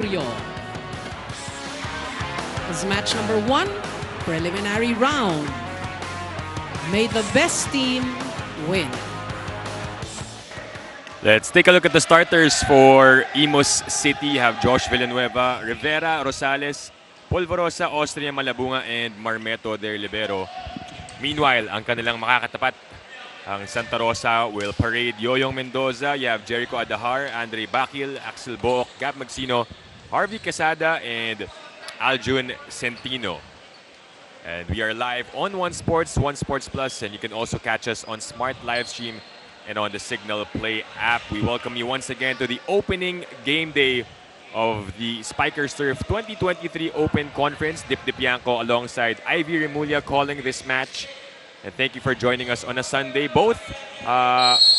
Mercurio. As match number 1, preliminary round. May the best team win. Let's take a look at the starters for Imus City. You have Josh Villanueva, Rivera, Rosales, Polvorosa, Austria, Malabunga, and Marmeto, their libero. Meanwhile, ang kanilang makakatapat, ang Santa Rosa will parade Yoyong Mendoza. You have Jericho Adahar, Andre Bakil, Axel Book, Gab Magsino, Harvey Quesada, and Aljun Centino. And we are live on One Sports Plus, and you can also catch us on Smart Livestream and on the Signal Play app. We welcome you once again to the opening game day of the Spikers Turf 2023 Open Conference. Dip Dipianco alongside Ivy Remulla calling this match. And thank you for joining us on a Sunday. Both who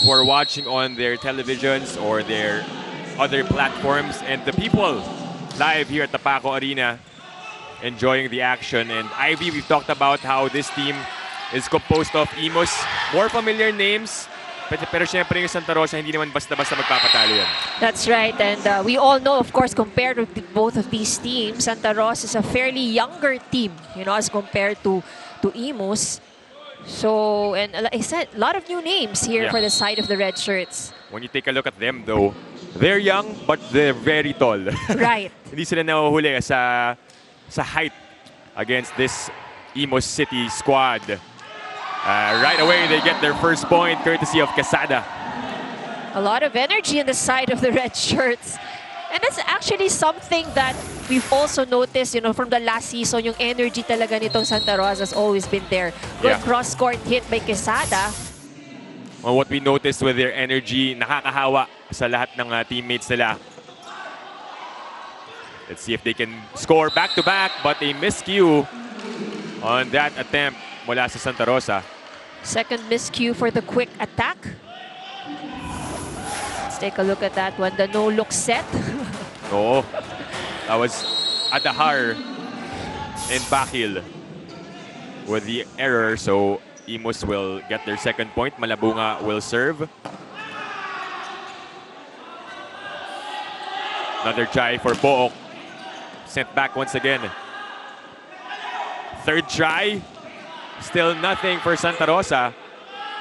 are watching on their televisions or their other platforms, and the people live here at the Paco Arena enjoying the action. And Ivy, we've talked about how this team is composed of Imus. More familiar names, pero syempre yung Santa Rosa, hindi naman basta-basta magpapatalo yan. That's right, and we all know, of course, compared to both of these teams, Santa Rosa is a fairly younger team, you know, as compared to Imus. So, and like I said, a lot of new names here for the side of the red shirts. When you take a look at them, though, they're young, but they're very tall. Right. Hindi sila nahuhuli sa height against this Imus City squad. Right away, they get their first point, courtesy of Quesada. A lot of energy on the side of the red shirts. And that's actually something that we've also noticed, you know, from the last season, yung energy talaga nitong Santa Rosa has always been there. Good cross-court hit by Quesada. Well, what we noticed with their energy, nakakahawa sa lahat ng teammates nila. Let's see if they can score back-to-back, but a miscue on that attempt mula sa Santa Rosa. Second miscue for the quick attack. Let's take a look at that one. The no-look set. Oo. That was Adahar and Bakil with the error. So Imus will get their second point. Malabunga will serve. Another try for Book. Sent back once again. Third try. Still nothing for Santa Rosa.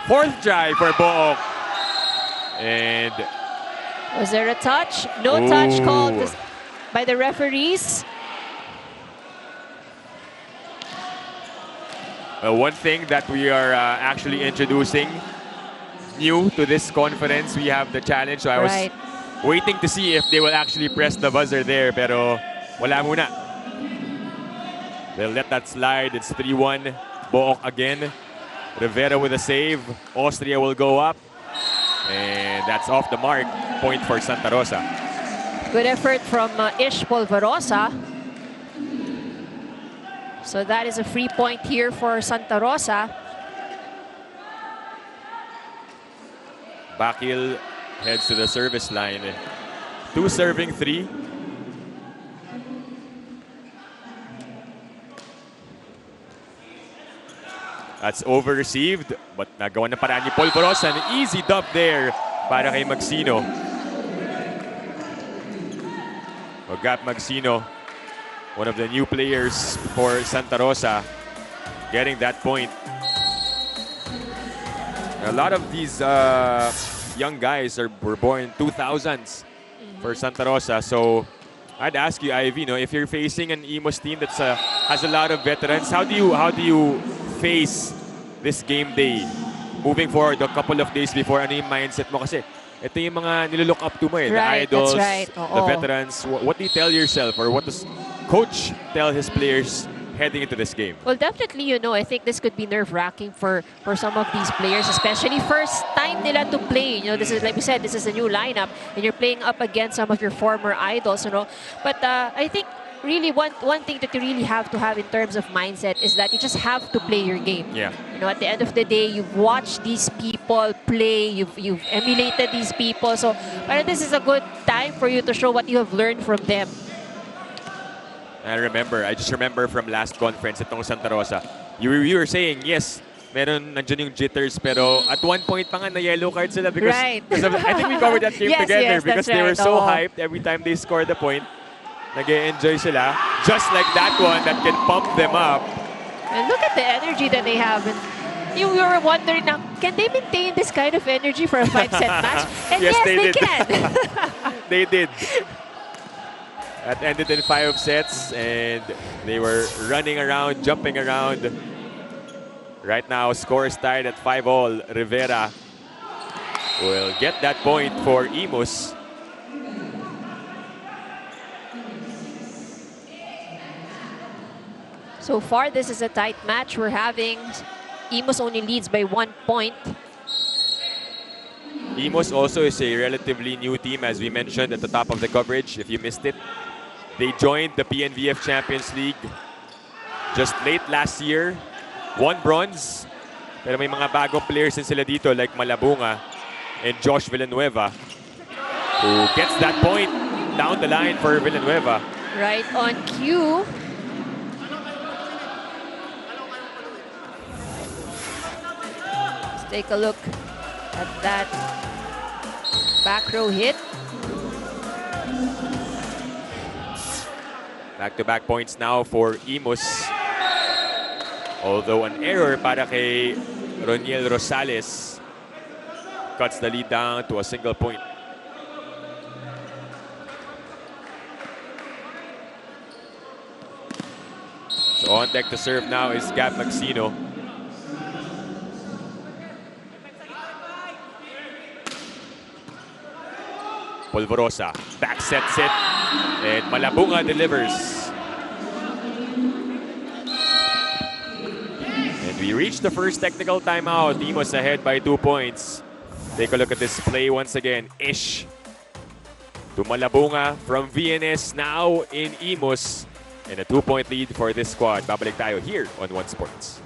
Fourth try for Book. And was there a touch? No touch called by the referees. One thing that we are actually introducing new to this conference, we have the challenge. So I was waiting to see if they will actually press the buzzer there, pero wala muna. They'll let that slide. It's 3-1. Book again. Rivera with a save. Austria will go up. And that's off the mark. Point for Santa Rosa. Good effort from Ish Polvorosa. So that is a free point here for Santa Rosa. Bakil heads to the service line. 2 serving 3. That's over-received, but nagawa ng paraan ni Polvorosa. An easy dump there para kay Magsino. Gab Magsino, one of the new players for Santa Rosa, getting that point. A lot of these young guys were born in 2000s for Santa Rosa. So I'd ask you, Ivy, if you're facing an Imus team that has a lot of veterans, how do you face this game day moving forward a couple of days before? Ano yung mindset mo? Kasi ito yung mga nilook up to mo the idols, the veterans. What do you tell yourself, or what does coach tell his players heading into this game? Well, definitely, I think this could be nerve-wracking for some of these players, especially first time nila to play. This is, like we said, this is a new lineup, and you're playing up against some of your former idols, But I think really one thing that you really have to have in terms of mindset is that you just have to play your game. Yeah. At the end of the day, you've watched these people play, you've emulated these people, so this is a good time for you to show what you have learned from them. I just remember from last conference itong Santa Rosa, you were saying, yes, nandiyan yung jitters, pero at one point pa nga na yellow card sila because of, I think we covered that game together because they were so hyped every time they scored a point. Nag-e-enjoy sila. Just like that one that can pump them up. And look at the energy that they have. And you were wondering now, can they maintain this kind of energy for a 5-set match? And Yes, yes, they they did. can. They did. That ended in 5 sets, and they were running around, jumping around. Right now, score is tied at 5-all. Rivera will get that point for Imus. So far, this is a tight match. We're having Imus only leads by 1 point. Imus also is a relatively new team, as we mentioned at the top of the coverage, if you missed it. They joined the PNVF Champions League just late last year. Won bronze. Pero may mga bagong players din sila dito like Malabunga and Josh Villanueva, who gets that point down the line for Villanueva. Right on cue. Let's take a look at that back row hit. Back-to-back points now for Imus. Although an error para kay Roniel Rosales cuts the lead down to a single point. So on deck to serve now is Gab Maxino. Polvorosa back sets it, and Malabunga delivers. And we reach the first technical timeout. Imus ahead by 2 points. Take a look at this play once again. Ish to Malabunga from VNS, now in Imus. And a 2-point lead for this squad. Babalik tayo here on One Sports.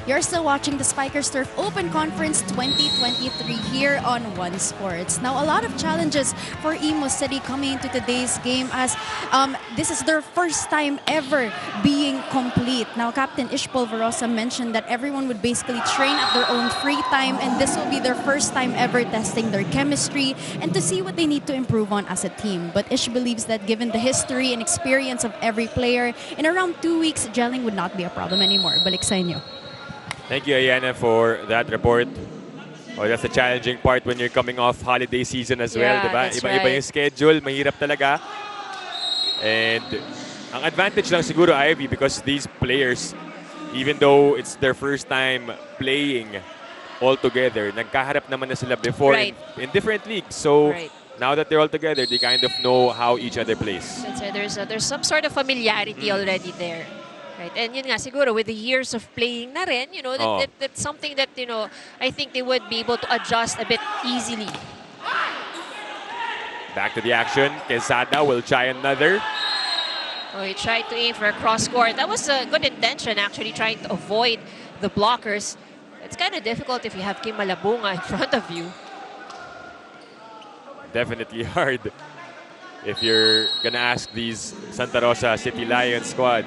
You're still watching the Spikers Turf Open Conference 2023 here on One Sports. Now, a lot of challenges for Imus City coming into today's game, as this is their first time ever being complete. Now, Captain Ish Polvorosa mentioned that everyone would basically train at their own free time, and this will be their first time ever testing their chemistry and to see what they need to improve on as a team. But Ish believes that given the history and experience of every player, in around 2 weeks, gelling would not be a problem anymore. Balik sa inyo. Thank you, Ayana, for that report. Oh, that's the challenging part when you're coming off holiday season as well, diba? Iba-iba yung schedule, mahirap talaga. And ang advantage lang siguro, Ivy, because these players, even though it's their first time playing all together, nagkaharap naman na sila before in different leagues. So now that they're all together, they kind of know how each other plays. So there's some sort of familiarity already there. Right. And yun nga, siguro, with the years of playing na rin, you know, that's something that, you know, I think they would be able to adjust a bit easily. Back to the action. Quesada will try another. Oh, he tried to aim for a cross court. That was a good intention, actually, trying to avoid the blockers. It's kind of difficult if you have Kim Malabunga in front of you. Definitely hard if you're gonna ask these Santa Rosa City Lions squad.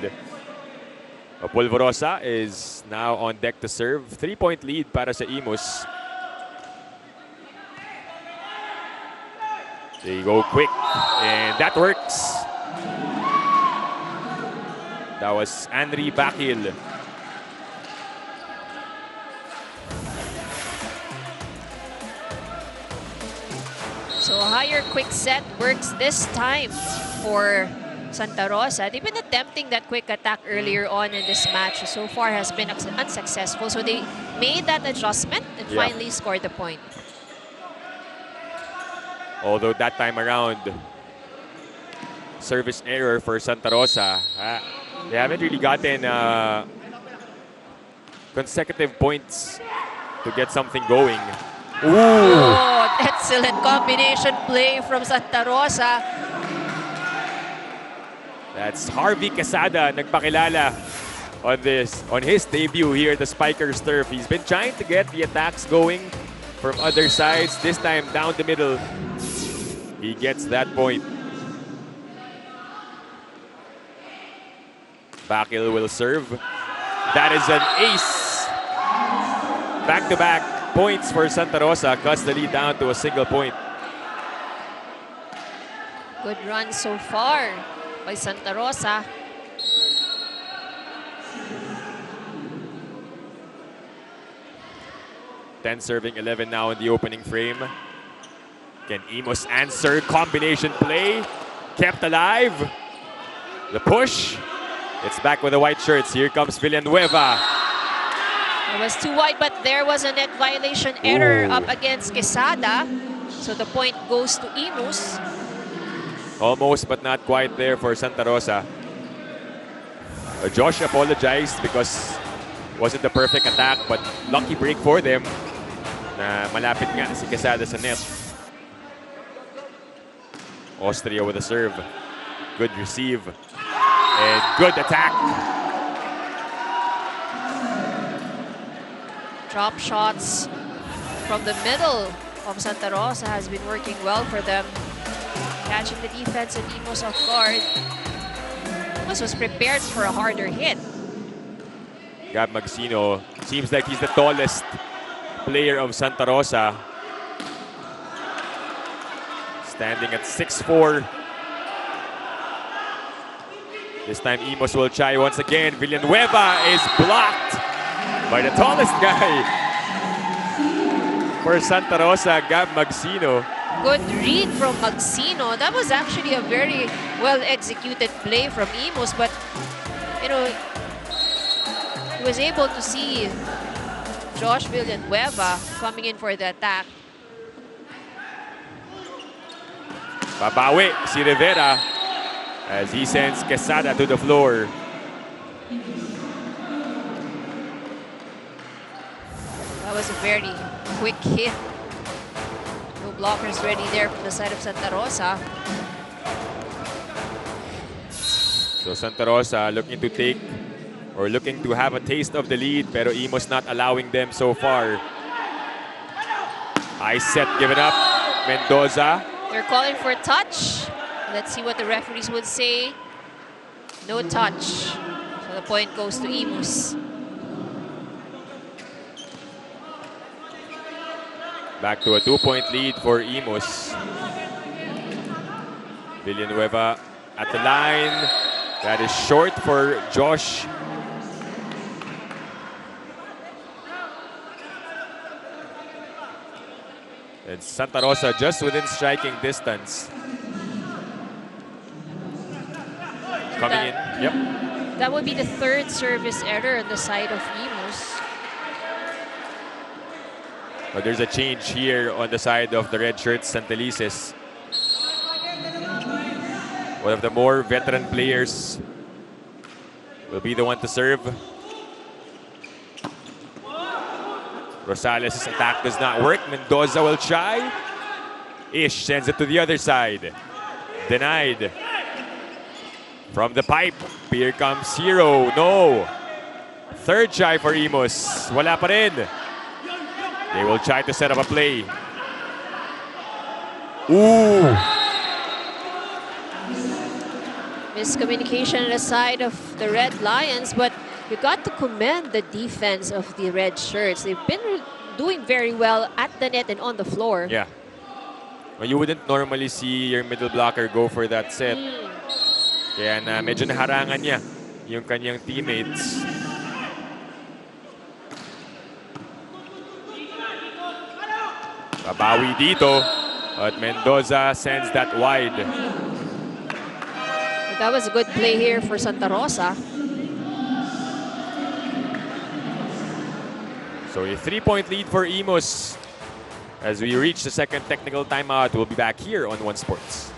Polvorosa is now on deck to serve. 3-point lead para sa Imus. They go quick, and that works. That was Henry Bakil. So a higher quick set works this time for Santa Rosa. They've been attempting that quick attack earlier on in this match. So far has been unsuccessful. So they made that adjustment and finally scored the point. Although that time around, service error for Santa Rosa. They haven't really gotten consecutive points to get something going. Ooh! Oh, excellent combination play from Santa Rosa. That's Harvey Quesada nagpakilala on his debut here at the Spikers turf. He's been trying to get the attacks going from other sides. This time down the middle, he gets that point. Bakil will serve. That is an ace. Back-to-back points for Santa Rosa. Cuts the lead down to a single point. Good run so far by Santa Rosa. Ten serving 11 now in the opening frame. Can Imus answer? Combination play. Kept alive. The push. It's back with the white shirts. Here comes Villanueva. It was too wide, but there was a net violation error up against Quesada. So the point goes to Imus. Almost but not quite there for Santa Rosa. Josh apologized because it wasn't the perfect attack, but lucky break for them. Na malapit nga si Quesada sa net. Austria with a serve. Good receive. And good attack. Drop shots from the middle of Santa Rosa has been working well for them. Catching the defense and Imus off guard. Imus was prepared for a harder hit. Gab Magsino seems like he's the tallest player of Santa Rosa. Standing at 6'4". This time Imus will try once again. Villanueva is blocked by the tallest guy for Santa Rosa, Gab Magsino. Good read from Magsino. That was actually a very well-executed play from Imus, but you know, he was able to see Josh Villanueva coming in for the attack. Babawi si Rivera as he sends Quesada to the floor. That was a very quick hit. No blockers ready there from the side of Santa Rosa. So Santa Rosa looking to take or looking to have a taste of the lead, pero Imus not allowing them so far. High set given up. Mendoza. They're calling for a touch. Let's see what the referees would say. No touch. So the point goes to Imus. Back to a 2-point lead for Imus. Villanueva at the line. That is short for Josh. And Santa Rosa just within striking distance. Coming in. Yep. That would be the third service error on the side of Imus. But there's a change here on the side of the red shirts, Santelices. One of the more veteran players will be the one to serve. Rosales' attack does not work. Mendoza will try. Ish sends it to the other side. Denied. From the pipe, here comes Hero. No. Third try for Imus. Wala pa rin. They will try to set up a play. Ooh. Miscommunication on the side of the Red Lions, but you got to commend the defense of the red shirts. They've been doing very well at the net and on the floor. Yeah. Well, you wouldn't normally see your middle blocker go for that set. Kaya na medyo naharangan niya yung kanyang teammates. Babawi dito. But Mendoza sends that wide. That was a good play here for Santa Rosa. So a 3-point lead for Imus. As we reach the second technical timeout, we'll be back here on One Sports.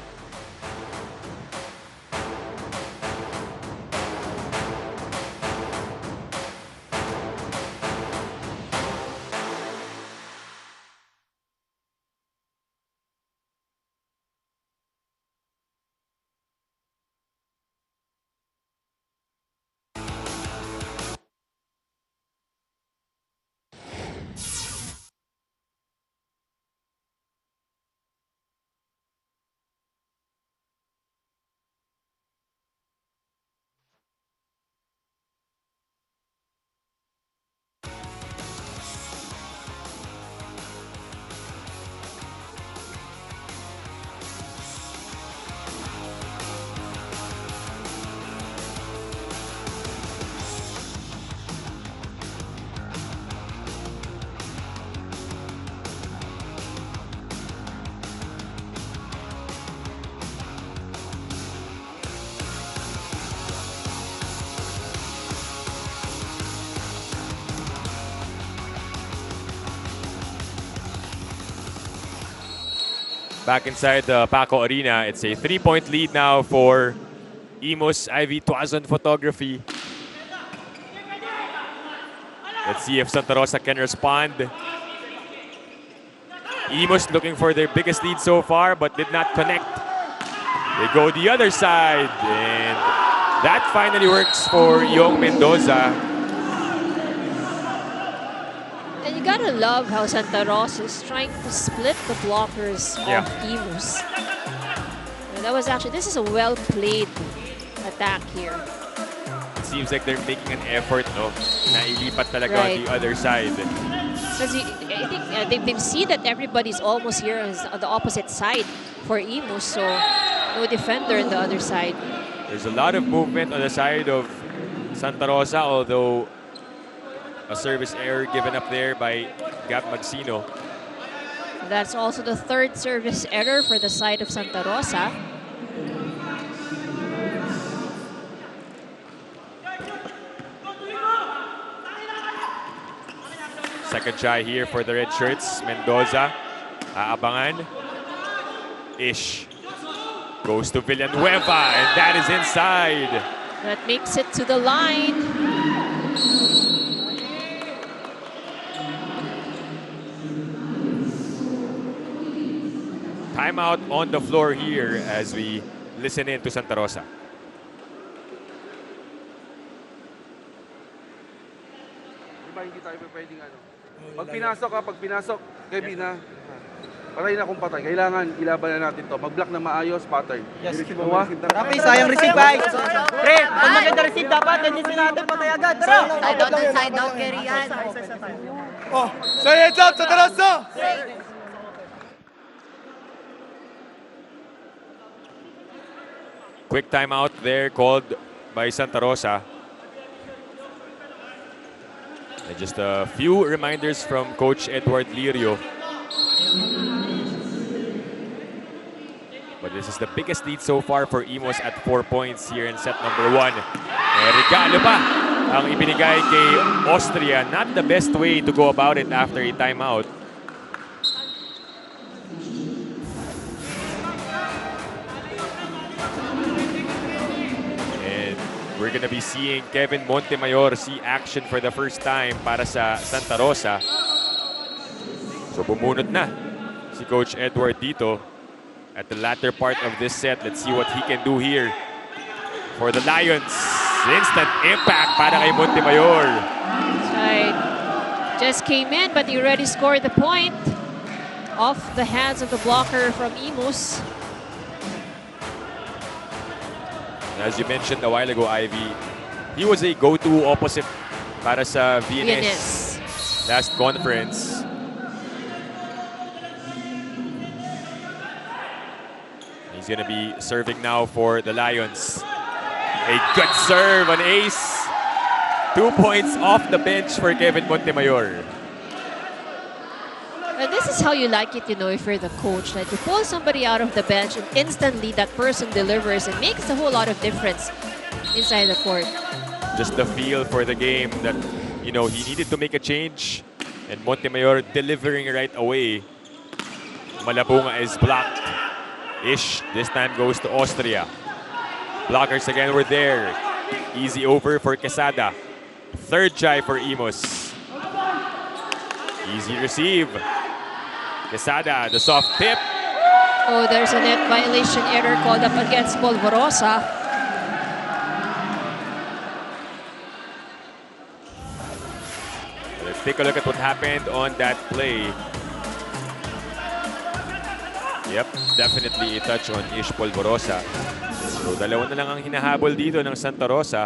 Back inside the Paco Arena, it's a 3-point lead now for Imus. Ivy Tuazon Photography. Let's see if Santa Rosa can respond. Imus looking for their biggest lead so far, but did not connect. They go the other side, and that finally works for Young Mendoza. And you gotta love how Santa Rosa is trying to split the blockers of Imus. And that was actually, this is a well-played attack here. It seems like they're making an effort, no? Nailipat talaga on the other side. Because I think they've seen that everybody's almost here on the opposite side for Imus, so no defender on the other side. There's a lot of movement on the side of Santa Rosa, although a service error given up there by Gab Magsino. That's also the third service error for the side of Santa Rosa. Second try here for the red shirts. Mendoza, aabangan. Ish goes to Villanueva, and that is inside. That makes it to the line. Timeout on the floor here as we listen in to Santa Rosa. Diba hindi tayo pwedeng ano? Pag pinasok, Kevin ha, patay na kung patay. Kailangan ilaban na natin to. Mag-block na maayos, pattern. Yes. Rapi, Sayang receive, guys. Pre, pag maganda receive, dapat tendency natin patay agad. Tara! Side out, carry yan. Oh, say heads up, Santa Rosa! Quick timeout there called by Santa Rosa. And just a few reminders from Coach Edward Lirio. But this is the biggest lead so far for Imus at 4 points here in set number 1. Regalo pa ang ibinigay kay Austria. Not the best way to go about it after a timeout. We're gonna be seeing Kevin Montemayor see action for the first time para sa Santa Rosa. So bumunot na si Coach Edward dito at the latter part of this set. Let's see what he can do here for the Lions. Instant impact para kay Montemayor. That's right. Just came in, but he already scored the point off the hands of the blocker from Imus. As you mentioned a while ago, Ivy, he was a go-to opposite para sa VNS last conference. He's gonna be serving now for the Lions. A good serve, an ace. 2 points off the bench for Kevin Montemayor. This is that's how you like it, you know, if you're the coach. That you pull somebody out of the bench and instantly that person delivers and makes a whole lot of difference inside the court. Just the feel for the game that, you know, he needed to make a change. And Montemayor delivering right away. Malabunga is blocked. Ish this time goes to Austria. Blockers again were there. Easy over for Quesada. Third try for Imus. Easy receive. Quesada, the soft tip. Oh, there's a net violation error called up against Polvorosa. Let's take a look at what happened on that play. Yep, definitely a touch on Ish Polvorosa. So dalawa na lang ang hinahabol dito ng Santa Rosa.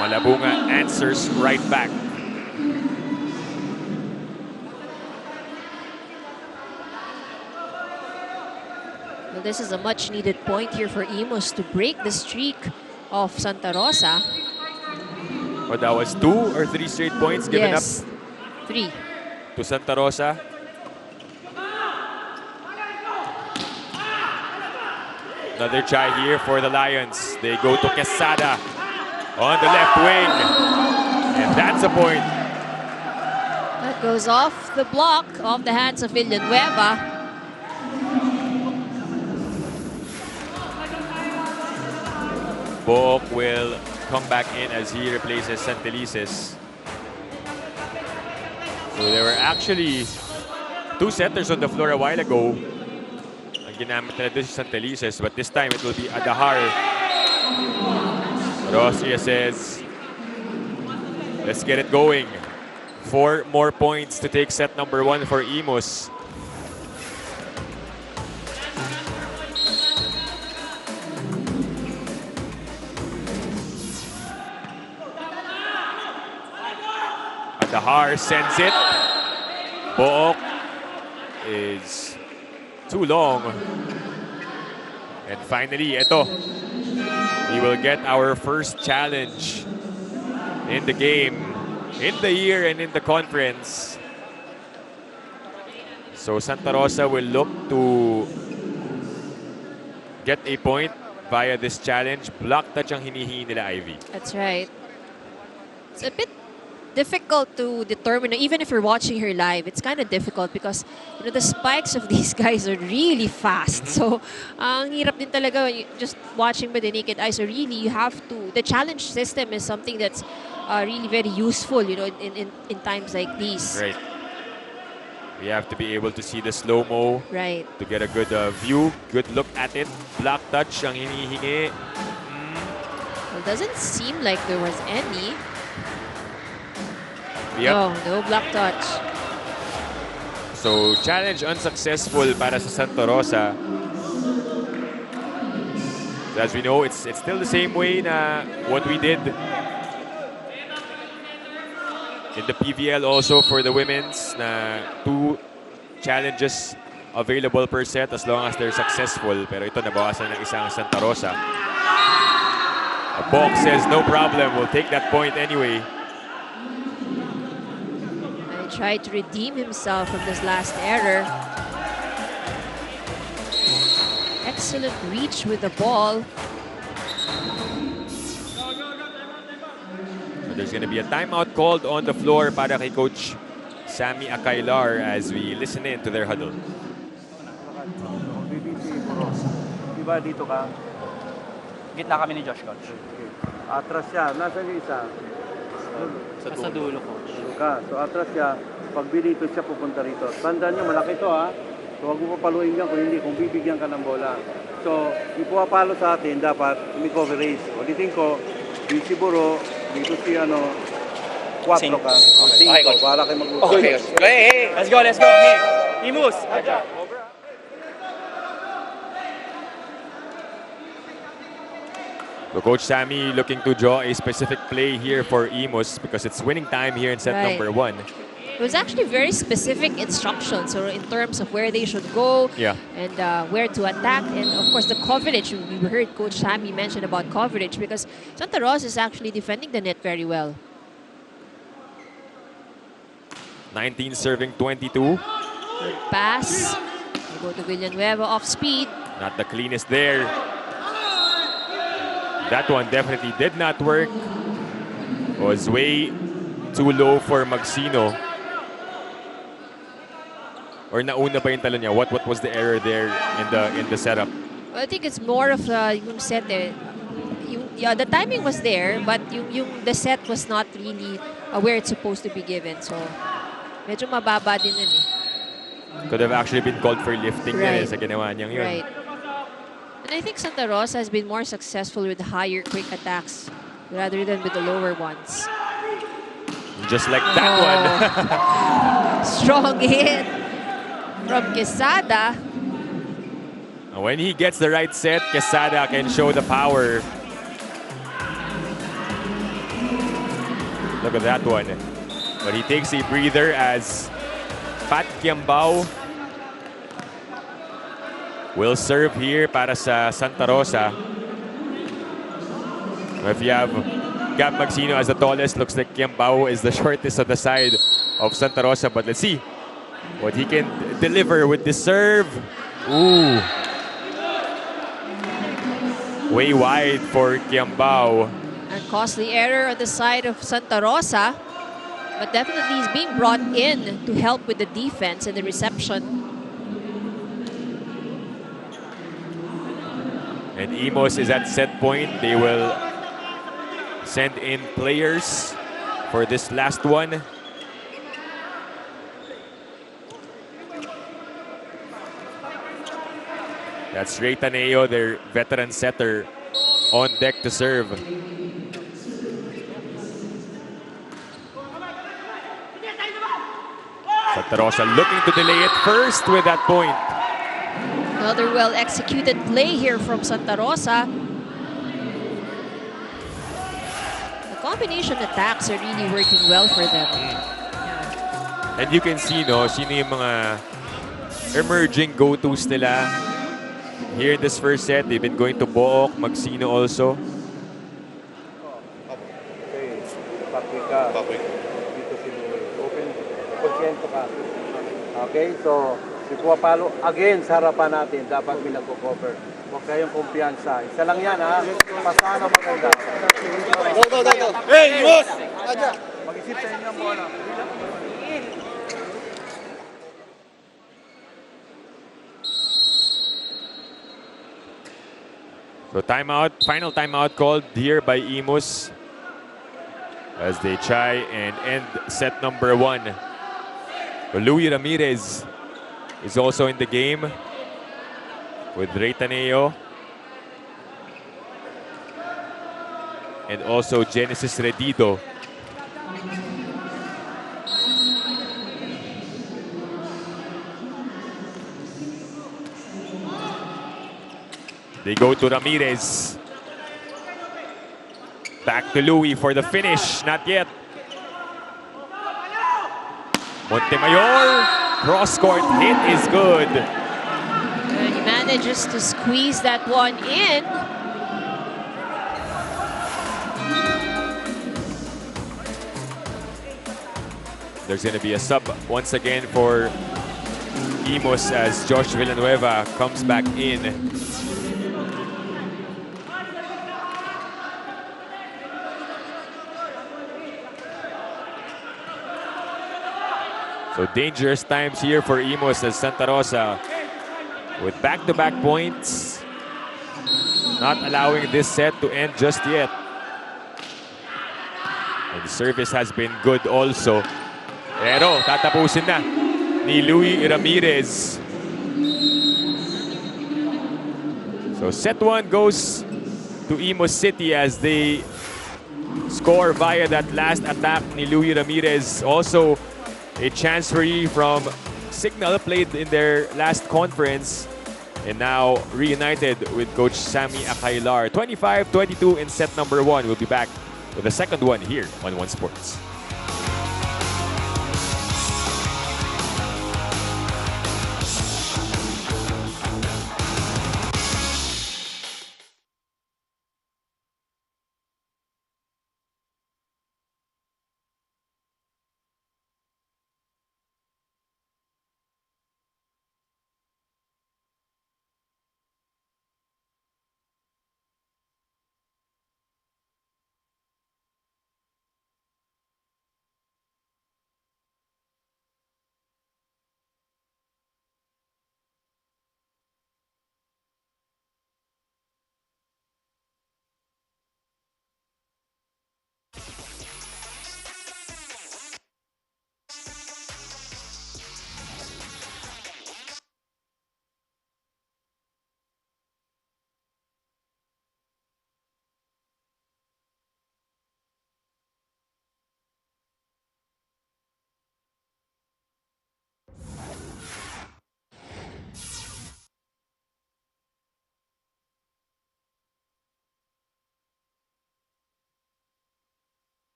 Malabunga answers right back. Well, this is a much needed point here for Imus to break the streak of Santa Rosa. But that was 2 or 3 straight points given up 3 to Santa Rosa. Another try here for the Lions. They go to Quesada on the left wing. And that's a point. That goes off the block, off the hands of Villanueva. Book will come back in as he replaces Santelices. So there were actually 2 setters on the floor a while ago. Ang ginamit nila doon si Santelices, but this time it will be Adahar. Rosia says, let's get it going. 4 more points to take set number 1 for Imus. Adahar sends it. Book is too long. And finally, ito. We will get our first challenge in the game, in the year, and in the conference. So Santa Rosa will look to get a point via this challenge. Block touch ang hinihingi nila, Ivy. That's right. It's a bit difficult to determine, even if you're watching her live. It's kind of difficult because, you know, the spikes of these guys are really fast. So ang hirap din talaga just watching with the naked eye. So really you have to, the challenge system is something that's really very useful, you know, in times like these. Right. We have to be able to see the slow-mo. Right. To get a good view, good look at it. Block touch ang hinihingi. Well, doesn't seem like there was any. Yep. No block touch. So, challenge unsuccessful para sa Santa Rosa. As we know, it's still the same way na what we did in the PVL also for the women's, na 2 challenges available per set as long as they're successful. Pero ito, nabawasan ng isang Santa Rosa. A box says, no problem, we'll take that point anyway. Tried to redeem himself from this last error. Excellent reach with the ball. So there's going to be a timeout called on the floor para kay Coach Sammy Akailar as we listen in to their huddle. Diba dito ka? Gitna kami ni Josh, Coach. Atras siya. Nasaan yung isa? Sa dulo, Coach. So atras siya. Pag binito siya, pupunta rito. Tandaan niyo, malaki to ha. So huwag mo papaluin yan kung bibigyan ka ng bola. So, ipapalo sa atin, dapat may coverage. Ulitin ko, si Buro, dito si 4 ka. Okay, Coach. Para kayo mag-usap. Okay, Coach. Hey! Let's go. Hey! Imus! So Coach Sammy looking to draw a specific play here for Imus because it's winning time here in set number 1. It was actually very specific instructions, so in terms of where they should go and where to attack, and of course the coverage. We heard Coach Sammy mention about coverage because Santa Rosa is actually defending the net very well. 19 serving 22. Good pass. We go to Villanueva off speed. Not the cleanest there. That one definitely did not work. Was way too low for Magsino. Or nauna ba yung talo niya? What was the error there in the setup? Well, I think it's more of yung set eh. Yeah, the timing was there, but the set was not really where it's supposed to be given. So, medyo mababa din yun eh. Could have actually been called for lifting Right. sa ginawa niyang yun. Right. And I think Santa Rosa has been more successful with higher quick attacks rather than with the lower ones. Just like that one. Strong hit from Quesada. When he gets the right set, Quesada can show the power. Look at that one. But he takes a breather as Pat Quiambao will serve here para sa Santa Rosa. If you have Gab Magsino as the tallest, looks like Quiambao is the shortest on the side of Santa Rosa. But let's see what he can deliver with this serve. Ooh. Way wide for Quiambao. And costly error on the side of Santa Rosa. But definitely he's being brought in to help with the defense and the reception. And Imos is at set point. They will send in players for this last one. That's Ray Taneo, their veteran setter, on deck to serve. Santa Rosa looking to delay it first with that point. Another well-executed play here from Santa Rosa. The combination attacks are really working well for them. And you can see, no, sino yung mga emerging go-tos nila. Here in this first set, they've been going to Book, Magsino also. Okay, Papi ka. Dito si Louie. Open, konsyento ka. Okay, so si Puapalo, again, sa harapan natin, dapat may nagko-cover. Huwag kayong kumpiyansa. Isa lang yan, ha? Pasahan ang maganda. Go. Hey, boss! Mag-isip sa inyo ang bola. So timeout, final timeout called here by Imus as they try and end set number 1. Louis Ramirez is also in the game with Ray Taneo and also Genesis Redido. They go to Ramirez. Back to Louis for the finish. Not yet. Montemayor. Cross-court hit is good. And he manages to squeeze that one in. There's going to be a sub once again for Imos as Josh Villanueva comes back in. So dangerous times here for Imos as Santa Rosa with back-to-back points. Not allowing this set to end just yet. And the service has been good also. Pero tatapusin na ni Louis Ramirez. So set 1 goes to Imos City as they score via that last attack ni Louis Ramirez. Also a transferee from Signal, played in their last conference and now reunited with Coach Sammy Akailar. 25-22 in set number 1. We'll be back with the second one here on One Sports.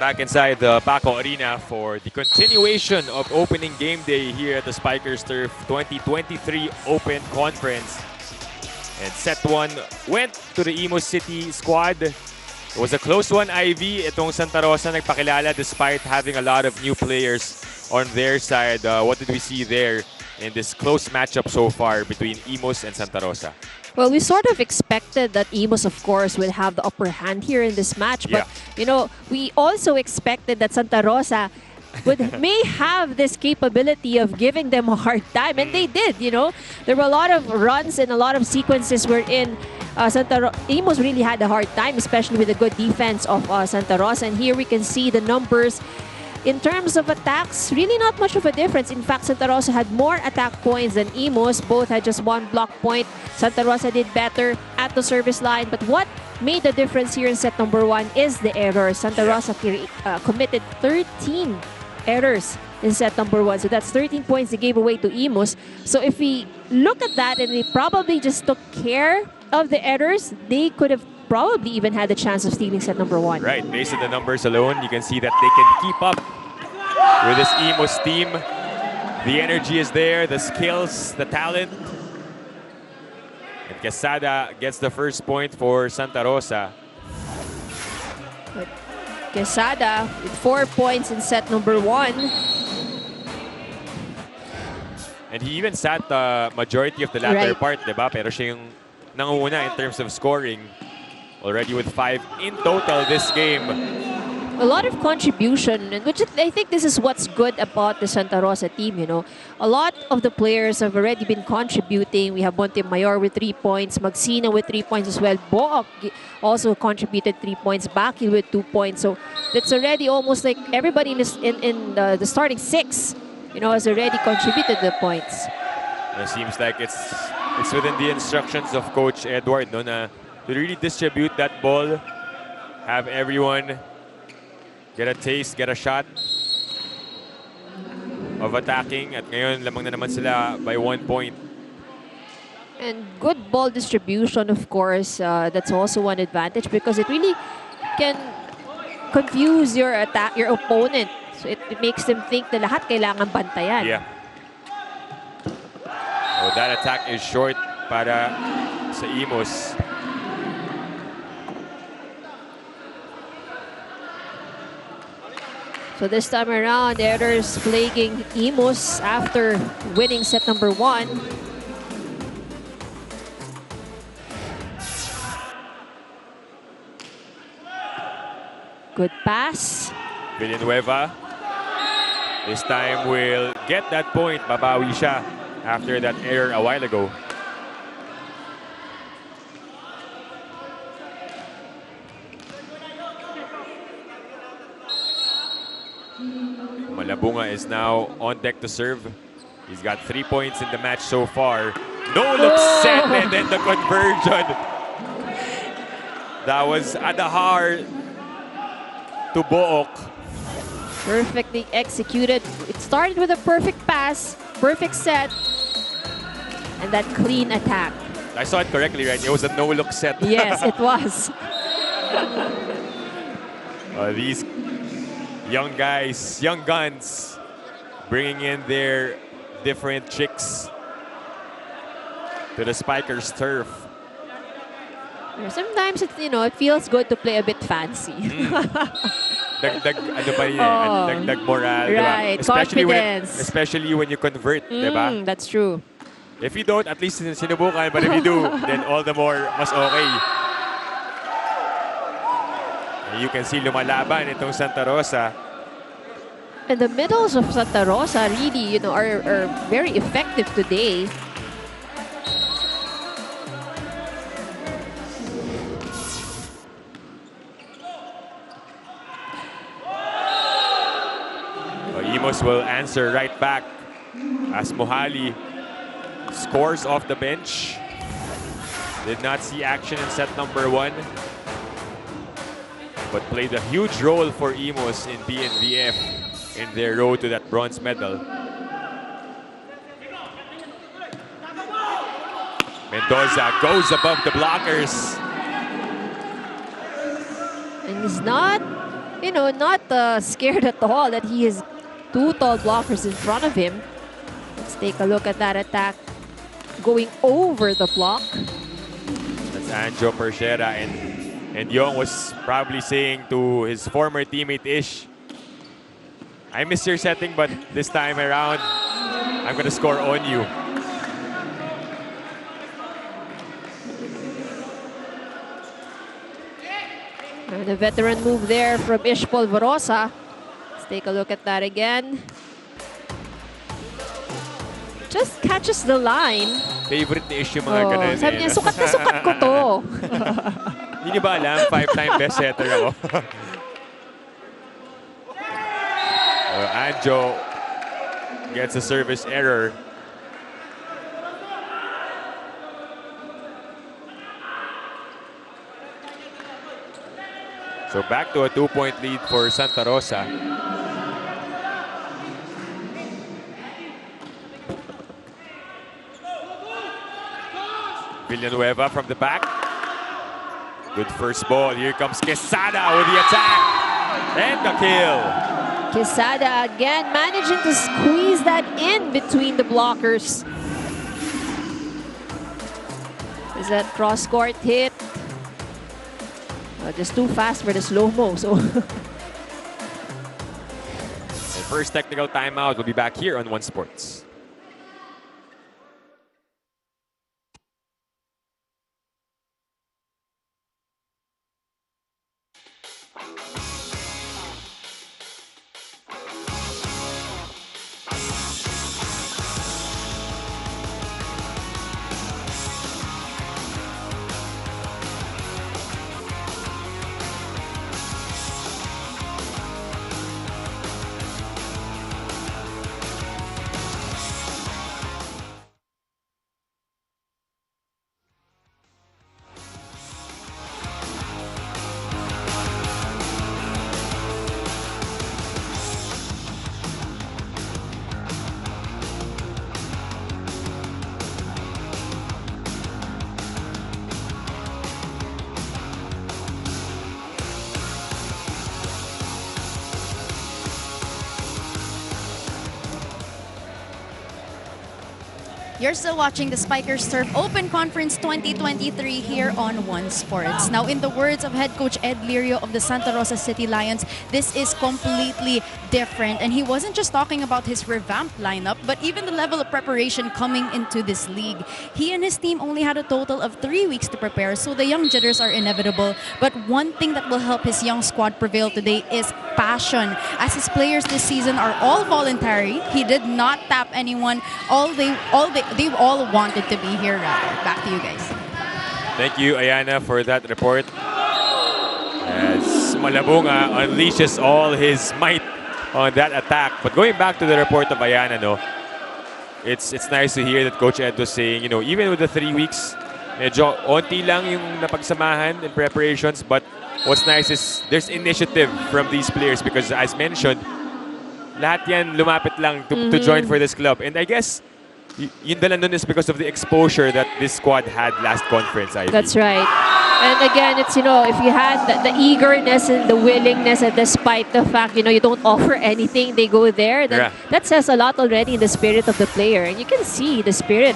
back inside the Paco Arena for the continuation of opening game day here at the Spikers Turf 2023 Open Conference. And set 1 went to the Imus City squad. It was a close one, Ivy. Itong Santa Rosa nagpakilala despite having a lot of new players on their side. What did we see there in this close matchup so far between Imus and Santa Rosa? Well, we sort of expected that Imus, of course, would have the upper hand here in this match. But, you know, we also expected that Santa Rosa may have this capability of giving them a hard time. And they did, you know. There were a lot of runs and a lot of sequences wherein Imus really had a hard time, especially with the good defense of Santa Rosa. And here we can see the numbers. In terms of attacks, really not much of a difference. In fact, Santa Rosa had more attack points than Imus. Both had just 1 block point. Santa Rosa did better at the service line. But what made the difference here in set number 1 is the errors. Santa Rosa committed 13 errors in set number 1. So that's 13 points they gave away to Imus. So if we look at that and they probably just took care of the errors, they could have probably even had a chance of stealing set number 1. Right, based on the numbers alone, you can see that they can keep up with this Imus team. The energy is there, the skills, the talent. And Quesada gets the first point for Santa Rosa. But Quesada with 4 points in set number 1. And he even sat the majority of the latter part, diba? Pero siya yung nanguna in terms of scoring. Already with 5 in total this game. A lot of contribution, and which I think this is what's good about the Santa Rosa team, you know. A lot of the players have already been contributing. We have Montemayor with 3 points, Magsina with 3 points as well. Book also contributed 3 points, Bakil with 2 points. So that's already almost like everybody in the starting 6, you know, has already contributed the points. It seems like it's within the instructions of Coach Edward, no, na to really distribute that ball, have everyone get a taste, get a shot of attacking. At ngayon, lamang na naman sila by 1 point. And good ball distribution, of course, that's also one advantage because it really can confuse your opponent. So it makes them think na lahat kailangan bantayan. Yeah. Oh, that attack is short para sa Imus. So this time around, errors plaguing Imus after winning set number 1. Good pass. Villanueva this time will get that point. Babawi siya after that error a while ago. Malabunga is now on deck to serve. He's got 3 points in the match so far. No look set, and then the conversion. That was Adahar to Book. Perfectly executed. It started with a perfect pass, perfect set, and that clean attack. I saw it correctly, right? It was a no-look set. Yes, it was. These young guys, young guns, bringing in their different chicks to the Spikers turf. Sometimes it feels good to play a bit fancy. Dagdag moral, right? Diba? Confidence. Especially when you convert, diba? That's true. If you don't, at least sinubukan. But if you do, then all the more mas okay. And you can see lumalaban itong Santa Rosa. And the middles of Santa Rosa really, are very effective today. Imus will answer right back as Mohali scores off the bench. Did not see action in set number 1, but played a huge role for Imus in BNVF in their road to that bronze medal. Mendoza goes above the blockers. And he's not not scared at all that he has two tall blockers in front of him. Let's take a look at that attack going over the block. That's Anjo Perchera, and Young was probably saying to his former teammate Ish, I miss your setting, but this time around, I'm gonna score on you. And a veteran move there from Ish Polvorosa. Let's take a look at that again. Just catches the line. Favorite ni Ish yung mga ganun. Sabi niya, sukat na sukat ko to. Hindi niyo ba alam? 5-time best setter ako. Anjo gets a service error. So back to a 2-point lead for Santa Rosa. Villanueva from the back. Good first ball. Here comes Quesada with the attack. And the kill. Quesada again managing to squeeze that in between the blockers. Is that cross-court hit? Just too fast for the slow-mo. So And first technical timeout. We'll be back here on One Sports. You're still watching the Spikers Turf Open Conference 2023 here on One Sports. Now, in the words of head coach Ed Lirio of the Santa Rosa City Lions, this is completely different. And he wasn't just talking about his revamped lineup, but even the level of preparation coming into this league. He and his team only had a total of 3 weeks to prepare, so the young jitters are inevitable. But one thing that will help his young squad prevail today is passion. As his players this season are all voluntary, he did not tap anyone. They all wanted to be here, rather. Back to you guys. Thank you, Ayana, for that report. As Malabunga unleashes all his might on that attack. But going back to the report of Ayana, it's nice to hear that Coach Ed was saying, even with the 3 weeks, medyo onti lang yung napagsamahan in preparations. But what's nice is there's initiative from these players because, as mentioned, lahat yan lumapit lang to join for this club. And I guess yung dala nun is because of the exposure that this squad had last conference, Ivy. That's right. And again, it's, if you had the eagerness and the willingness, and despite the fact, you don't offer anything, they go there, then that says a lot already in the spirit of the player. And you can see the spirit,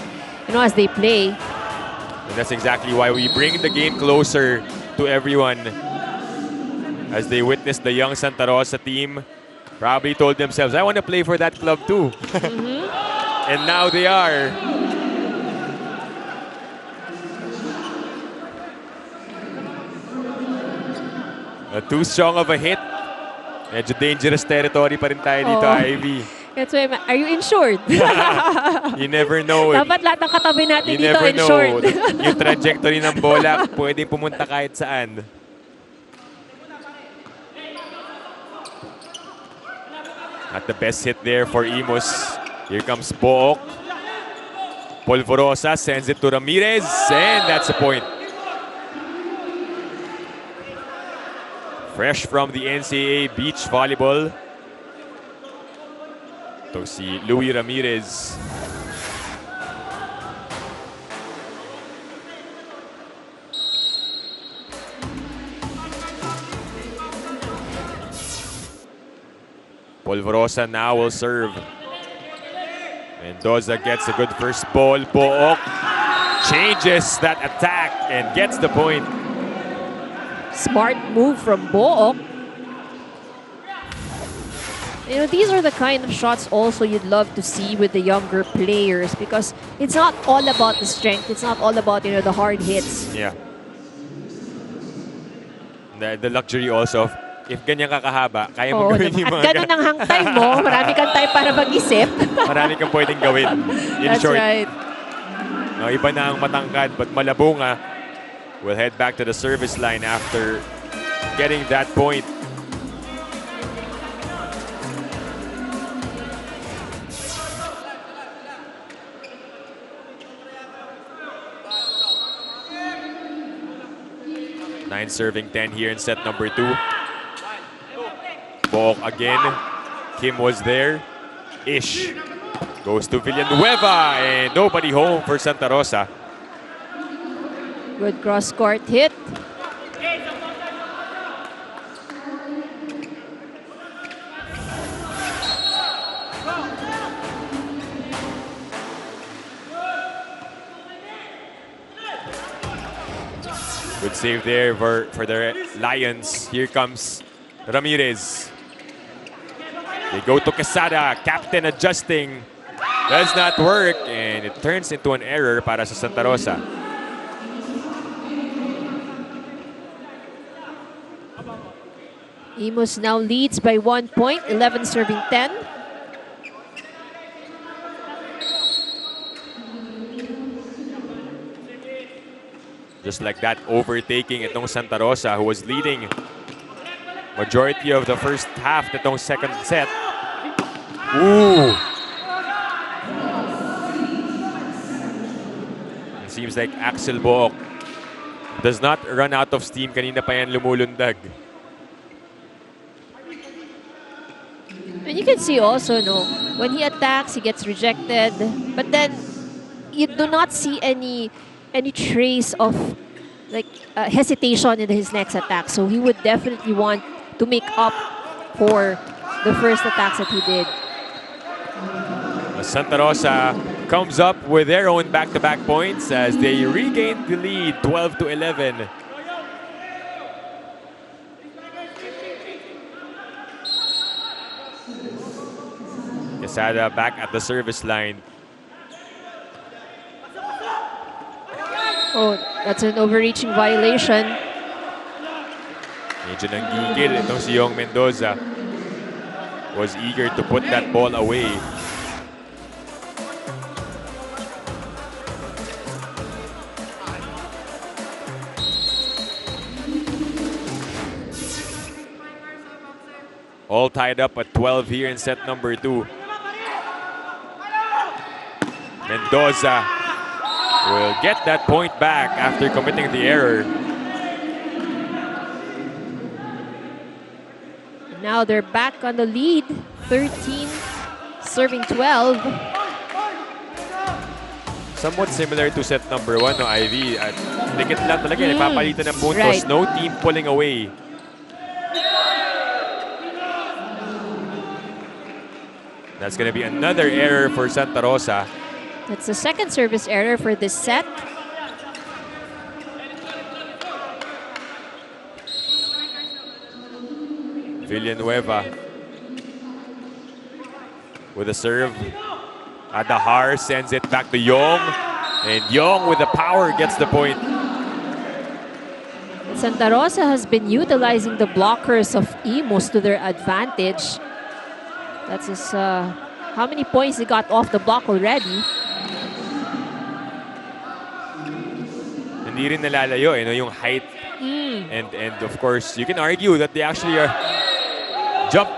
as they play. And that's exactly why we bring the game closer to everyone. As they witness the young Santa Rosa team, probably told themselves, I want to play for that club too. And now they are. Too strong of a hit. Medyo dangerous territory pa rin tayo dito, Ivy. That's why, are you insured? You never know. Dapat lahat ng katabi natin you dito never insured. Know. Yung trajectory ng bola, pwede pumunta kahit saan. At the best hit there for Imus. Here comes Book. Polvorosa sends it to Ramirez, and that's a point. Fresh from the NCAA beach volleyball. Ito si Louis Ramirez. Polvorosa now will serve. Mendoza gets a good first ball. Book changes that attack and gets the point. Smart move from Book. You know, these are the kind of shots also you'd love to see with the younger players because it's not all about the strength. It's not all about, you know, the hard hits. Yeah. The luxury also of if ganyan ka kahaba, kaya mo gawin yung mga... At ganun ang hang time mo, marami kang time para mag-isip. Marami kang pwedeng gawin. In That's short. right. No, iba na ang matangkad, but Malabunga will head back to the service line after getting that point. Nine serving 10 here in set number 2. Bok again. Kim was there. Ish goes to Villanueva and nobody home for Santa Rosa. Good cross-court hit. Good save there for the Lions. Here comes Ramirez. They go to Quesada. Captain adjusting. Does not work. And it turns into an error para sa Santa Rosa. Imus now leads by 1 point. 11 serving 10. Just like that, overtaking itong Santa Rosa who was leading majority of the first half nitong second set. Ooh! It seems like Axel Book does not run out of steam. Kanina pa yan lumulundag. And you can see also, no, when he attacks, he gets rejected. But then, you do not see any trace of like hesitation in his next attack. So he would definitely want to make up for the first attacks that he did. Santa Rosa comes up with their own back-to-back points as they regain the lead, 12-11. Quesada back at the service line. Oh, that's an overreaching violation. Medyo nanggigil itong si Yong Mendoza. Was eager to put that ball away. All tied up at 12 here in set number 2. Mendoza will get that point back after committing the error. Now they're back on the lead. 13, serving 12. Somewhat similar to set number 1, no, Ivy. At dikit lang talaga, nagpapalitan ng puntos. Right. No team pulling away. That's going to be another error for Santa Rosa. That's the second service error for this set. Villanueva with a serve. Adahar sends it back to Yong. And Yong with the power gets the point. Santa Rosa has been utilizing the blockers of Imus to their advantage. That's just how many points they got off the block already. Hindi rin nalalayo, no, yung height. And of course, you can argue that they actually are jump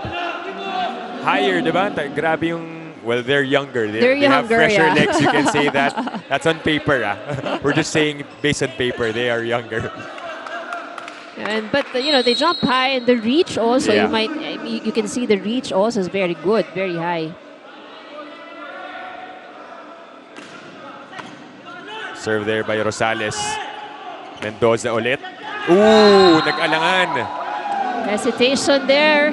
higher, diba? Grabe yung, well, they're younger. They have fresher legs, you can say that. That's on paper. We're just saying based on paper, they are younger. But you know, they jump high and the reach also, Yeah. you can see the reach also is very good, very high. Serve there by Rosales. Mendoza ulit. Ooh, nag-alangan. Hesitation there.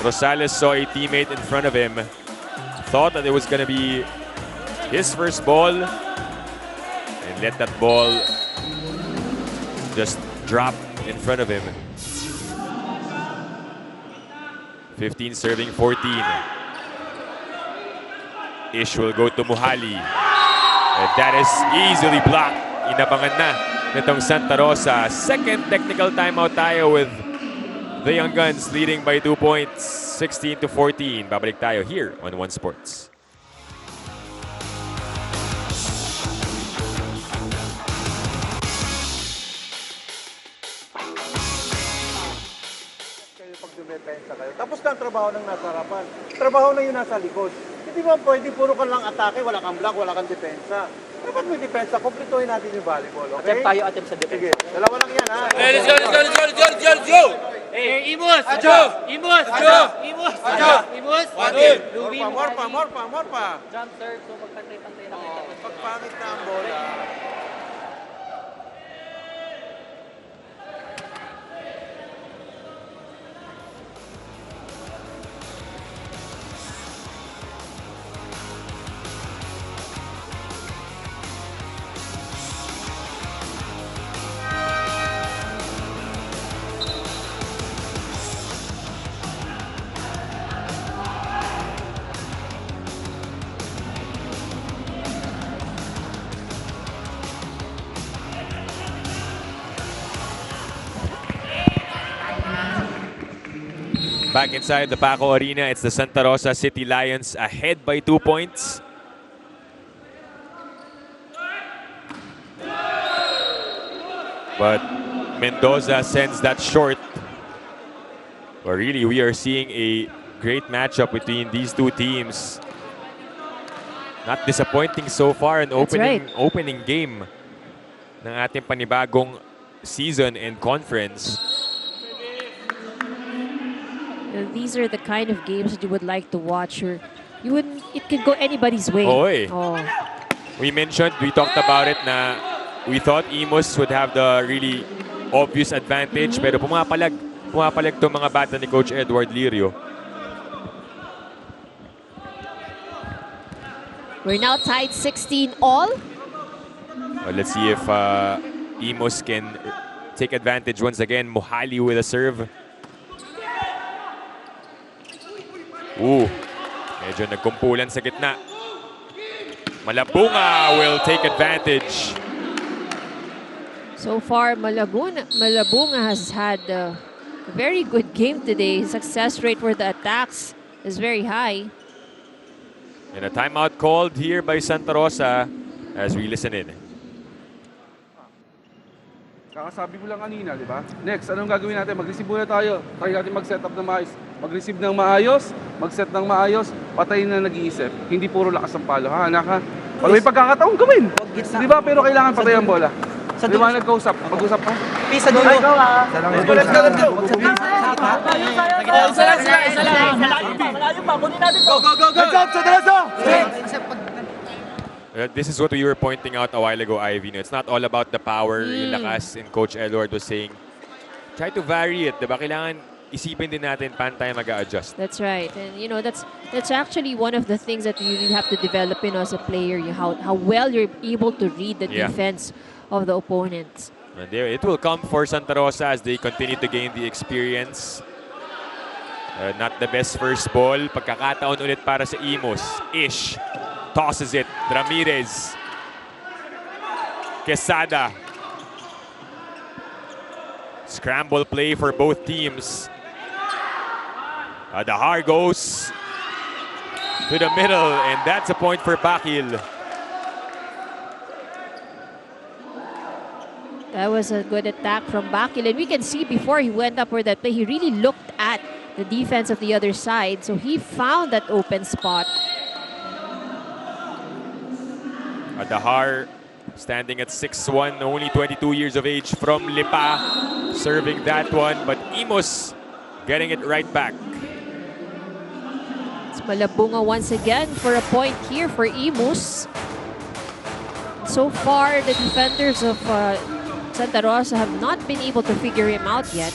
Rosales saw a teammate in front of him, thought that it was going to be his first ball, and let that ball just drop in front of him. 15 serving 14. Ish will go to Muhali. And that is easily blocked. Inabangan na nitong Santa Rosa. Second technical timeout tayo with the Young Guns leading by 2 points, 16 to 14. Babalik tayo here on One Sports. Kayo pag dumepensa kayo. Tapos na ang trabaho ng nasa harapan. Trabaho na yung nasa likod. Hindi ba pwede puro ka lang atake, wala kang block, wala kang depensa. Dapat may depensa, kumplituhin natin yung volleyball, okay? Attempt tayo, attempt sa depensa. Sige, dalawa lang yan, ha? Let's go, let's go, let's go, let's go, let's go, let's go! Hey, Imus! Ajo! Imus! Ajo! Imus! Ajo! Imus! More pa. Jump serve, so magpantay-pantay na kita. Pagpangit na ang bola. Back inside the Paco Arena, it's the Santa Rosa City Lions ahead by 2 points. But Mendoza sends that short. But really, we are seeing a great matchup between these two teams. Not disappointing so far in opening game ng ating panibagong season and conference. These are the kind of games that you would like to watch. Or you wouldn't. It could go anybody's way. Oy. Oh. We talked about it na we thought Imus would have the really obvious advantage, pero pumapalag tong mga bata ni Coach Edward Lirio. We're now tied 16 all. Well, let's see if Imus can take advantage once again. Muhali with a serve. Medyo nagkumpulan sa gitna. Malabunga will take advantage. So far, Malabunga has had a very good game today. Success rate for the attacks is very high. And a timeout called here by Santa Rosa as we listen in. Kakasabi mo lang kanina, di ba? Next, anong gagawin natin? Mag-receive muna tayo. Try natin mag-set up ng maayos. Mag-receive ng maayos, mag-set ng maayos, patayin na nag-iisip. Hindi puro lakas ang palo. Ha, anak ha? Pag may pagkakataon, gawin. Di ba? Pero kailangan patay ang bola. Di ba nag-usap? Mag-usap ha? Pisa dulo. Let's go, let's go, let's go. Isa lang. Malayo pa. Kunin natin to. Go. Let's go. This is what we were pointing out a while ago, Ivy. It's not all about the power, yung lakas, and Coach Edward was saying, try to vary it. Diba? Kailangan isipin din natin paano tayo mag-a-adjust. That's right. And you know, that's actually one of the things that you really have to develop as a player, how well you're able to read the defense of the opponents. And there, it will come for Santa Rosa as they continue to gain the experience. Not the best first ball. Pagkakataon ulit para sa Imus. Ish tosses it. Ramirez. Quesada. Scramble play for both teams. Adahar goes to the middle, and that's a point for Bakil. That was a good attack from Bakil. And we can see before he went up for that play, he really looked at the defense of the other side. So he found that open spot. Adahar standing at 6'1", only 22 years of age from Lipa, serving that one. But Imus getting it right back. It's Malabunga once again for a point here for Imus. So far, the defenders of Santa Rosa have not been able to figure him out yet.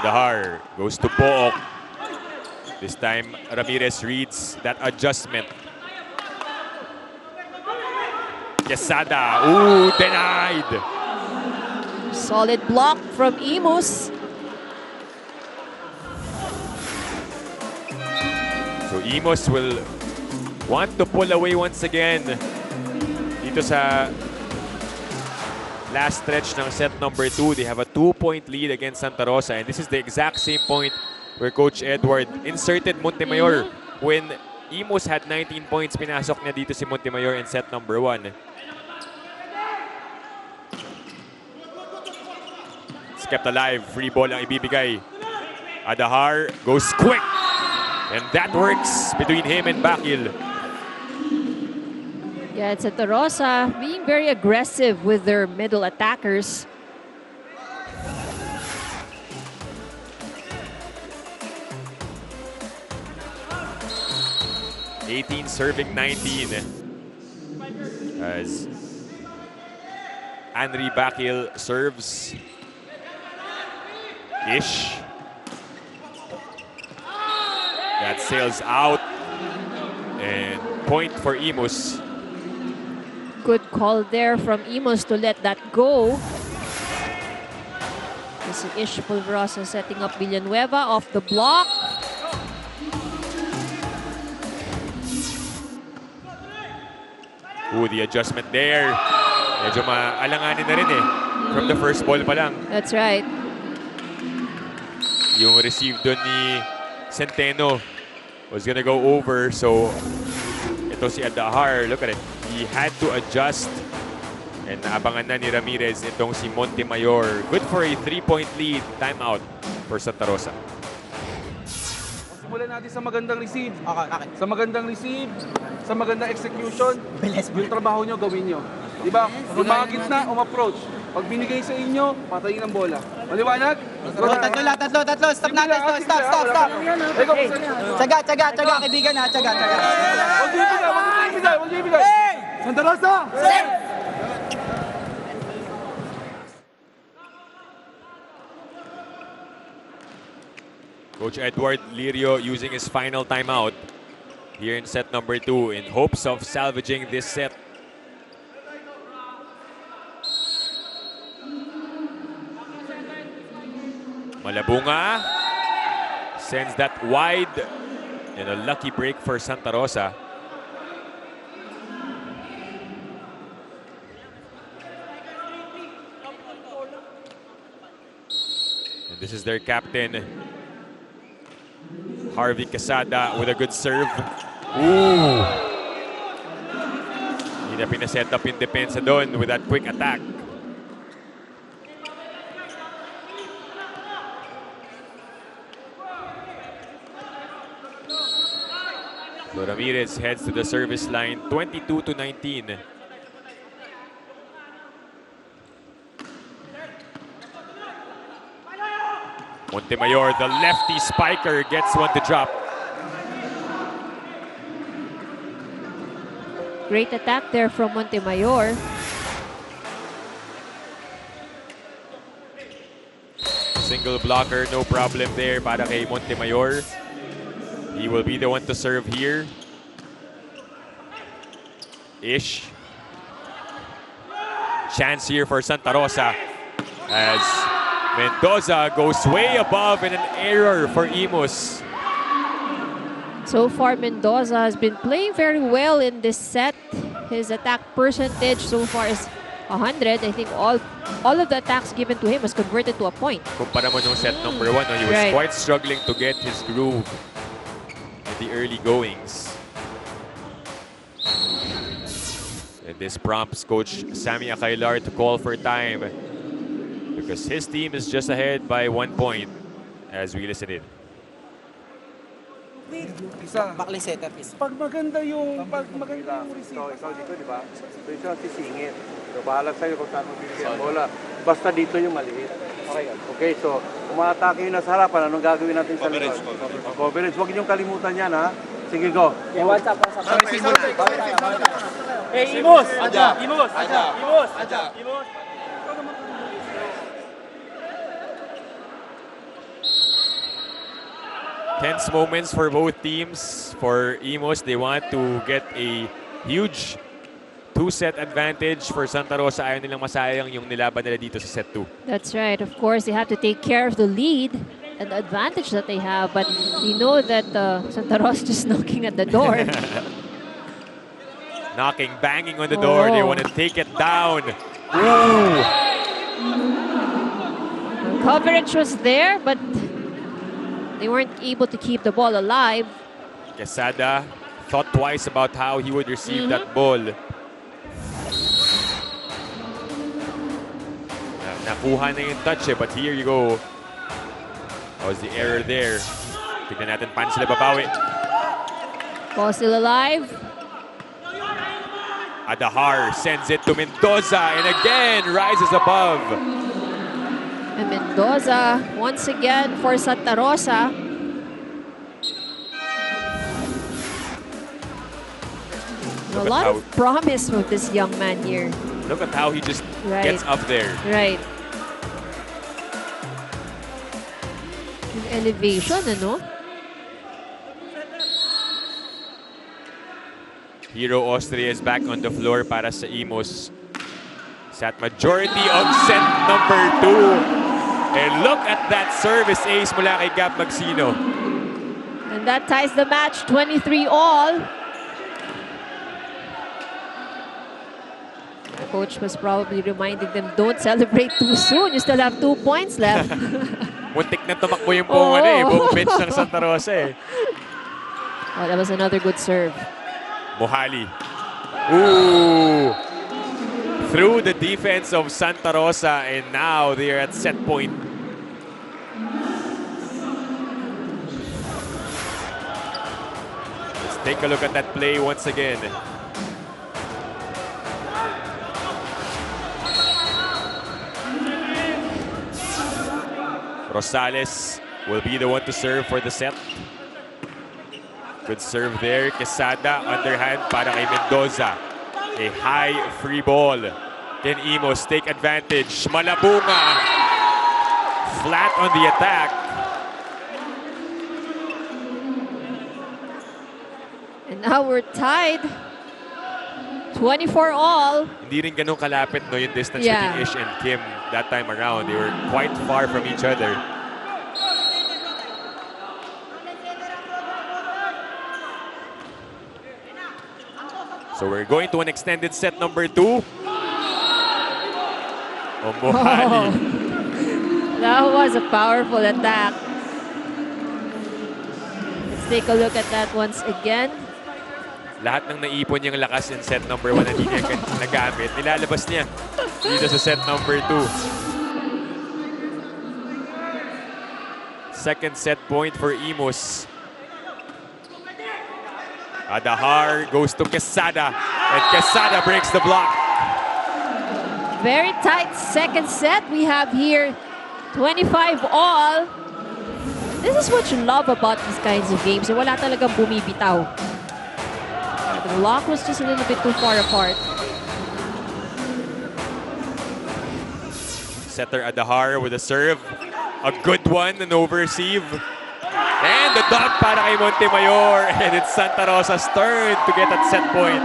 Adahar goes to Pook. This time, Ramirez reads that adjustment. Quesada, ooh, denied. Solid block from Imus. So Imus will want to pull away once again dito sa last stretch ng set number 2. They have a 2-point lead against Santa Rosa, and this is the exact same point where Coach Edward inserted Montemayor. When Imus had 19 points, pinasok niya dito si Montemayor in set number 1. It's kept alive. Free ball ang ibibigay. Adahar goes quick. And that works between him and Bakil. Yeah, it's Santa Rosa being very aggressive with their middle attackers. 18 serving 19 as Henry Bakil serves. Ish. That sails out. And point for Imus. Good call there from Imus to let that go. This is Ish Pulverosa setting up Villanueva off the block. Ooh, the adjustment there. Medyo maalanganin na rin eh. From the first ball pa lang. That's right. Yung receive doon ni Centeno was gonna go over. So, ito si Adahar. Look at it. He had to adjust. And naabangan na ni Ramirez itong si Montemayor. Good for a 3-point lead. Timeout for Santa Rosa. Simulan natin sa magandang receive. Okay. Sa magandang receive, sa magandang execution, yung trabaho nyo, gawin nyo. Diba? Yung mga gitna, approach. Pag binigay sa inyo, patayin ang bola. Maliwanag? Tatlo. Stop natin. Stop. Tsaga, kaibigan ha. Tsaga. Huwag niyo ibigay. Santa Rosa! Coach Edward Lirio using his final timeout here in set number 2 in hopes of salvaging this set. Malabunga sends that wide and a lucky break for Santa Rosa. And this is their captain, Harvey Quesada, with a good serve. Ooh! Hindi na pinaset up yung depensa doon with that quick attack. So Ramirez heads to the service line, 22-19. Montemayor, the lefty spiker, gets one to drop. Great attack there from Montemayor. Single blocker, no problem there para kay Montemayor. He will be the one to serve here. Ish. Chance here for Santa Rosa as Mendoza goes way above and an error for Imus. So far, Mendoza has been playing very well in this set. His attack percentage so far is 100. I think all of the attacks given to him was converted to a point. Kumpara mo nung set number 1, he was quite struggling to get his groove in the early goings. And this prompts Coach Sammy Acailar to call for time because his team is just ahead by 1 point as we listen in. Isa. Backline setup is. Pag maganda yung receive. So, ikaw dito, di ba? So, ito sisingit. So, bahala sa'yo kung saan mabibigyan ang bola. Basta dito yung maliit. Okay, so, umatake yun na sa harapan, anong gagawin natin sa likod? Coverage. Huwag niyong kalimutan yan, ha? Sige, go. Yeah, what's up? Hey, Imus! Aja! Tense moments for both teams. For Imos, they want to get a huge 2-set advantage. For Santa Rosa, ayaw nilang masayang yung nilaban nila dito sa set 2. That's right. Of course, they have to take care of the lead and the advantage that they have. But we know that Santa Rosa just knocking at the door. Knocking, banging on the door. They want to take it down. Ooh! The coverage was there, but they weren't able to keep the ball alive. Quesada thought twice about how he would receive that ball. Nakuha na yung touch but here you go. That was the error there. Tignan natin paano sila babawi. Ball still alive. Adahar sends it to Mendoza and again rises above. And Mendoza once again for Santa Rosa. A lot of promise with this young man here. Look at how he just gets up there. Right. Yung elevation, ano? Hero Austria is back on the floor para sa Imos. At majority of set number 2. And look at that service ace mula kay Gab Magsino. And that ties the match 23-all. The coach was probably reminding them, don't celebrate too soon. You still have 2 points left. Muntik na tumakbo yung buong, buong bench ng Santa Rosa. Oh, that was another good serve. Mohali. Ooh! Through the defense of Santa Rosa, and now they are at set point. Let's take a look at that play once again. Rosales will be the one to serve for the set. Good serve there. Quesada, underhand para kay Mendoza. A high free ball. Can Imos take advantage? Malabunga. Flat on the attack. And now we're tied. 24-all. Hindi rin ganun kalapit no, yung distance between Ish and Kim that time around. They were quite far from each other. So we're going to an extended set number 2. Oh, Mohali. That was a powerful attack. Let's take a look at that once again. Lahat ng naipon niyang lakas in set number 1 na hindi niya nagamit, nilalabas niya dito sa set number 2. Second set point for Imos. Adahar goes to Quesada, and Quesada breaks the block. Very tight second set we have here. 25-all. This is what you love about these kinds of games. Wala talagang bumibitaw. The block was just a little bit too far apart. Setter Adahar with a serve. A good one, an overreceive. And the dunk para kay Montemayor. And it's Santa Rosa's turn to get that set point.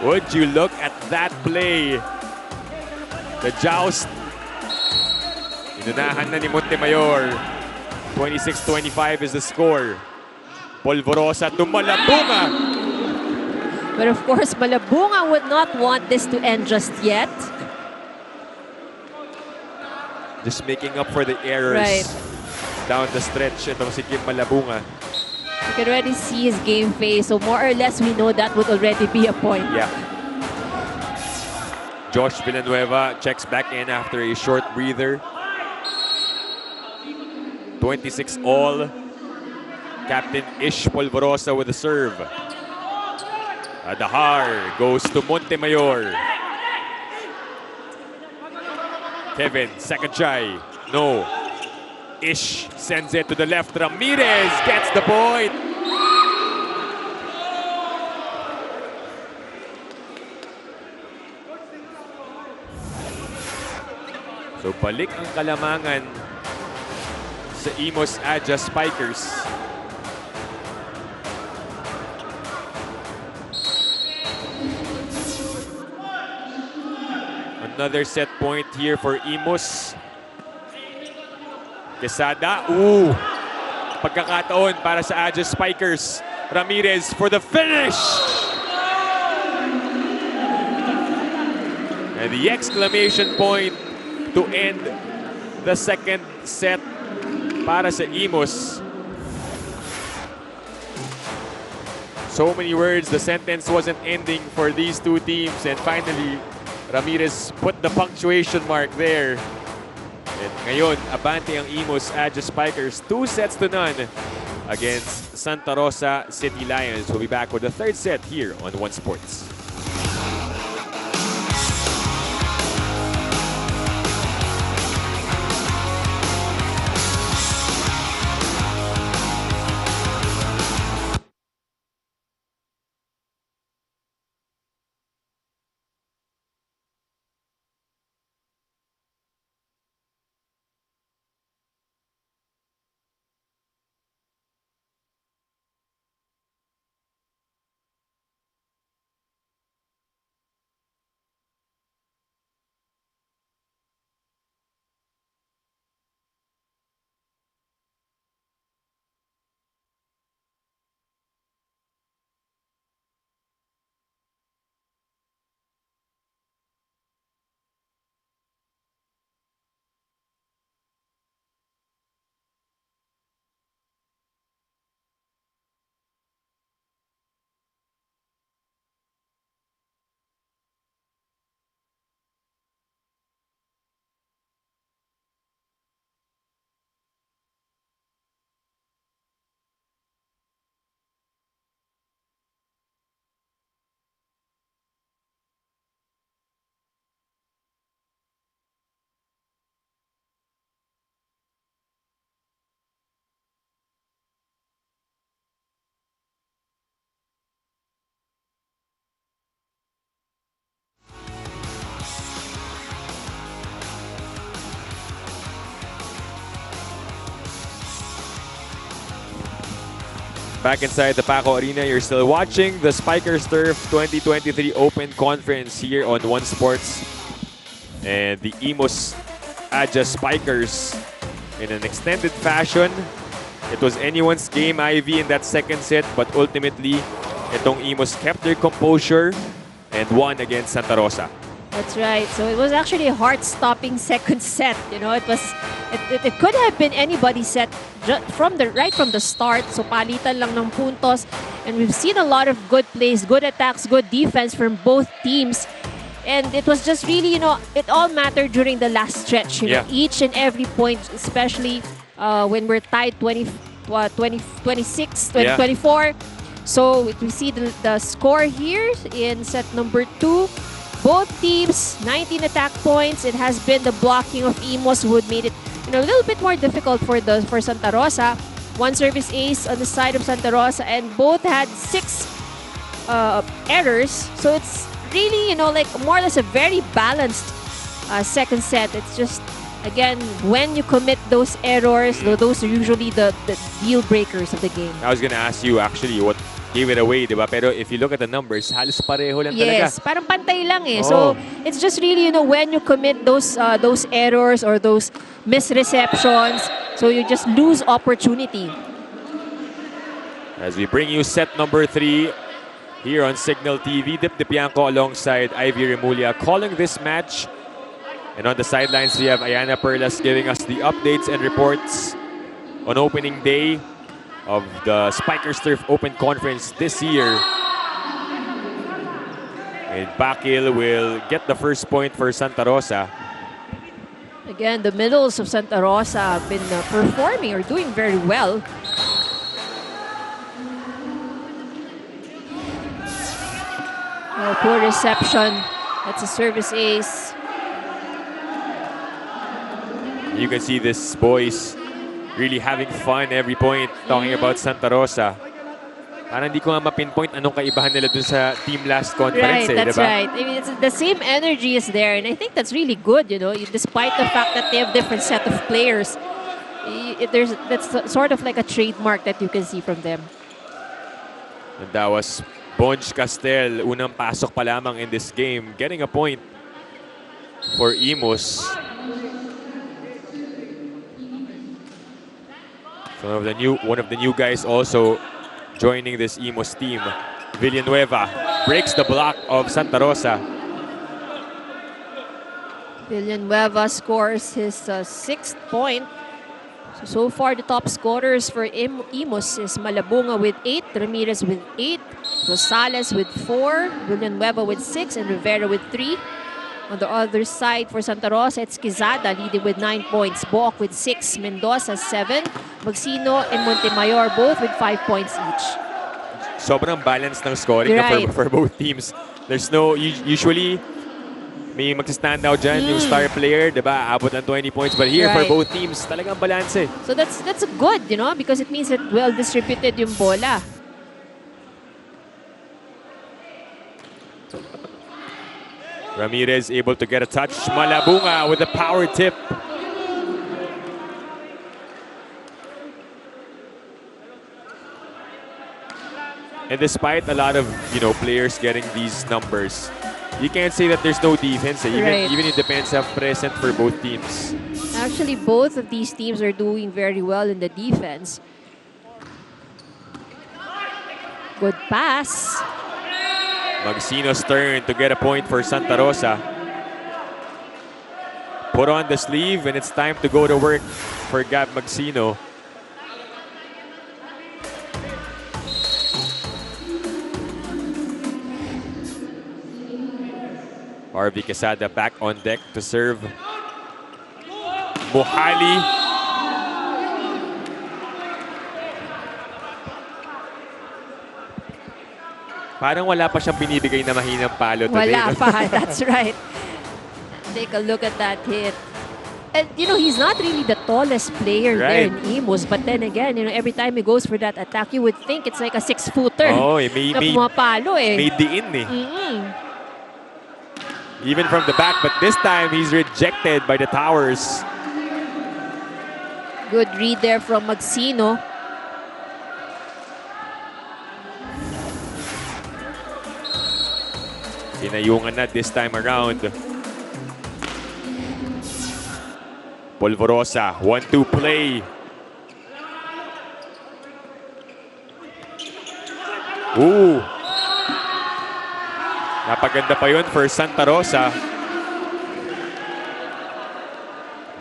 Would you look at that play? The joust. Inunahan na ni Montemayor. 26-25 is the score. Polvorosa to Malabunga. But of course, Malabunga would not want this to end just yet. Just making up for the errors down the stretch. Itong si Kim Malabunga. You can already see his game face. So more or less, we know that would already be a point. Yeah. Josh Villanueva checks back in after a short breather. 26-all. Captain Ish Polvorosa with the serve. Adahar goes to Montemayor. Kevin, second try. No. Ish sends it to the left. Ramirez gets the point. So balik ang kalamangan sa Imus Adja Spikers. Another set point here for Imus. Quesada. Ooh! Pagkakataon para sa Adja Spikers. Ramirez for the finish! And the exclamation point to end the second set para sa Imus. So many words, the sentence wasn't ending for these two teams, and finally, Ramirez put the punctuation mark there. And ngayon, abante ang Imus Adja Spikers, 2-0 against Santa Rosa City Lions. We'll be back with the third set here on One Sports. Back inside the Paco Arena, you're still watching the Spikers Turf 2023 Open Conference here on One Sports. And the Imus Adja Spikers in an extended fashion. It was anyone's game, Ivy, in that second set, but ultimately, itong Imus kept their composure and won against Santa Rosa. That's right. So it was actually a heart-stopping second set. You know, it could have been anybody's set right from the start. So palitan lang ng puntos, and we've seen a lot of good plays, good attacks, good defense from both teams. And it was just really, you know, it all mattered during the last stretch. You know, each and every point, especially when we're tied 26, 24. So we see the score here in set number 2. Both teams, 19 attack points. It has been the blocking of Imus who had made it, you know, a little bit more difficult for Santa Rosa. One service ace on the side of Santa Rosa, and both had 6 errors. So it's really, you know, like more or less a very balanced second set. It's just, again, when you commit those errors, those are usually the deal breakers of the game. I was gonna ask you actually what gave it away, di ba? Pero if you look at the numbers, halos pareho lang talaga. Yes, parang pantay lang eh. So it's just really, you know, when you commit those errors or those misreceptions, so you just lose opportunity. As we bring you set number 3 here on Signal TV, Dip Dipianco alongside Ivy Remulla calling this match. And on the sidelines, we have Ayana Perlas giving us the updates and reports on opening day of the Spikers Turf Open Conference this year. And Bakil will get the first point for Santa Rosa. Again, the middles of Santa Rosa have been performing or doing very well. Oh, poor reception. That's a service ace. You can see this boys really having fun every point, talking about Santa Rosa. Parang hindi ko nga ma-pinpoint anong kaibahan nila dun sa team last conference. Right, that's diba? right. I mean, it's, the same energy is there, and I think that's really good, you know, despite the fact that they have different set of players. That's sort of like a trademark that you can see from them. And that was Bonj Castel, unang pasok pa lamang in this game, getting a point for Imus. One of the new guys also joining this Imus team. Villanueva breaks the block of Santa Rosa. Villanueva scores his 6th point. So far, the top scorers for Imus is Malabunga with 8, Ramirez with 8, Rosales with 4, Villanueva with 6, and Rivera with 3. On the other side for Santa Rosa, it's Quezada leading with 9 points, Boak with 6, Mendoza 7, Magsino and Montemayor both with 5 points each. Sobrang balance ng scoring Right. for both teams. There's no, usually, may magsistand out dyan, yung star player, diba? Abot ng 20 points. But here, Right. for both teams, talagang balance eh. So that's good, you know, because it means that well distributed yung bola. Ramirez able to get a touch. Malabunga with a power tip. And despite a lot of, players getting these numbers, you can't say that there's no defense. Right. Even if defense have present for both teams. Actually, both of these teams are doing very well in the defense. Good pass. Magsino's turn to get a point for Santa Rosa. Put on the sleeve and it's time to go to work for Gab Magsino. RV Quesada back on deck to serve. Mohali. Parang wala pa siyang binibigay na mahinang palo today. Wala pa, that's right. Take a look at that hit. And, he's not really the tallest player there in Imus. But then again, every time he goes for that attack, you would think it's like a 6-footer Oh, na pumapalo eh. May diin eh. Even from the back, but this time he's rejected by the towers. Good read there from Magsino. Pinayungan na this time around. Polvorosa, 1-2 play. Ooh. Napaganda pa yun for Santa Rosa.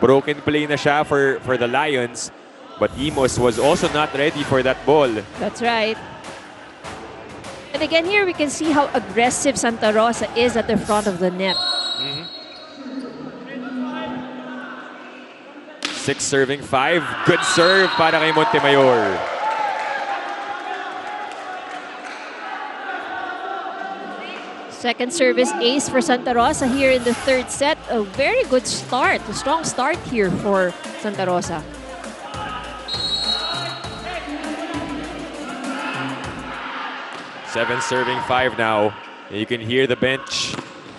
Broken play na siya for the Lions. But Imus was also not ready for that ball. That's right. And again, here we can see how aggressive Santa Rosa is at the front of the net. 6 serving 5. Good serve para kay Montemayor. Second service ace for Santa Rosa here in the third set. A very good start, a strong start here for Santa Rosa. Seven serving 5 now. And you can hear the bench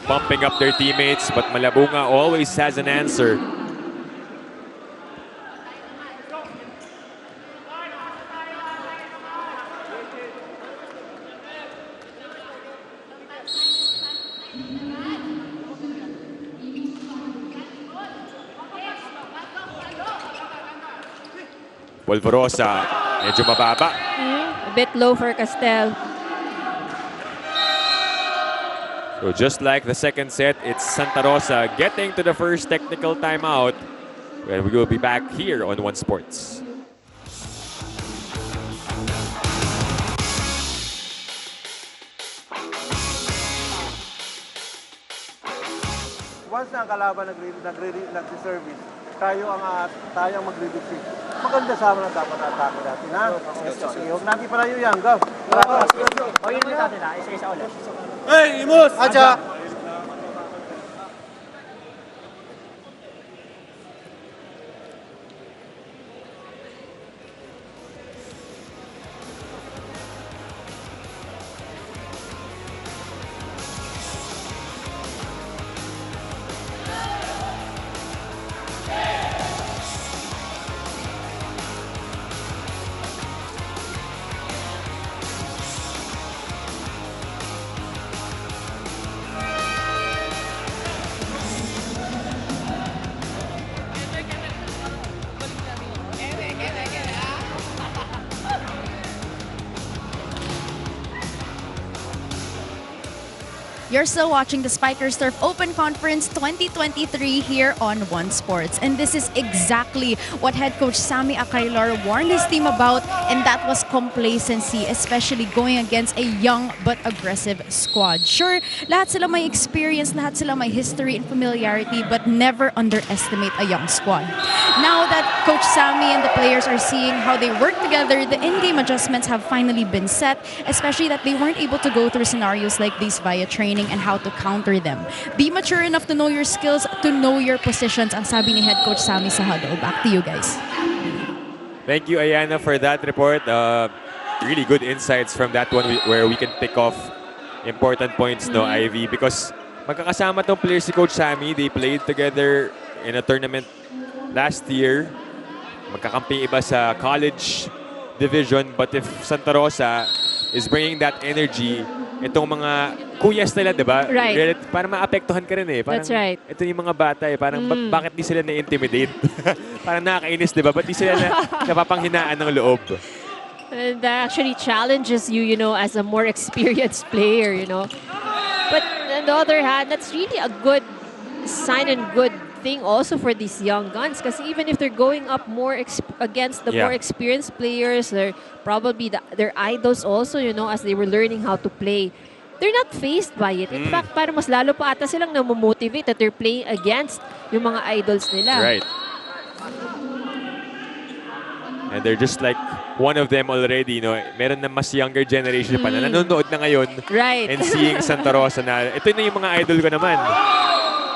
pumping up their teammates, but Malabunga always has an answer. Polvorosa, medyo mababa. A bit low for Castel. So just like the second set, it's Santa Rosa getting to the first technical timeout. And we will be back here on One Sports. Once na ang kalaban nagre-service, tayo ang magre-receive. Maganda sama na dapat atake natin, ha? Huwag natin palayo yan. Go! O yun ulit natin ha, isa-isa ulit. Hey, Imus! Aja! You're still watching the Spikers Turf Open Conference 2023 here on One Sports. And this is exactly what head coach Sammy Acaylor warned his team about, and that was complacency, especially going against a young but aggressive squad. Sure, lahat sila may experience, lahat sila may history and familiarity, but never underestimate a young squad. Now that Coach Sammy and the players are seeing how they work together, the in-game adjustments have finally been set, especially that they weren't able to go through scenarios like these via training and how to counter them. Be mature enough to know your skills, to know your positions, ang sabi ni head coach Sammy sa huddle. Back to you guys. Thank you, Ayana, for that report. Really good insights from that one where we can pick off important points, no, Ivy, because magkakasama tong players si Coach Sammy. They played together in a tournament last year. Magkakampi iba sa college division, but if Santa Rosa is bringing that energy, itong mga kuyas nila, di ba? Right. Para maapektuhan ka rin eh. Parang, That's right. Ito yung mga bata eh. Parang bakit di sila na-intimidate? Parang nakakainis, di ba? Ba't di sila napapanghinaan ng loob? And that actually challenges you, you know, as a more experienced player, you know. But on the other hand, that's really a good sign and good thing also for these young guns, because even if they're going up more against the more experienced players, they're probably their idols also, you know, as they were learning how to play, they're not fazed by it. In fact, parang mas lalo pa ata silang namomotivate that they're playing against yung mga idols nila. Right. And they're just like one of them already, you know. Meron na mas younger generation pa na nanonood na ngayon. Right. And seeing Santa Rosa na, ito na yung mga idol ko naman.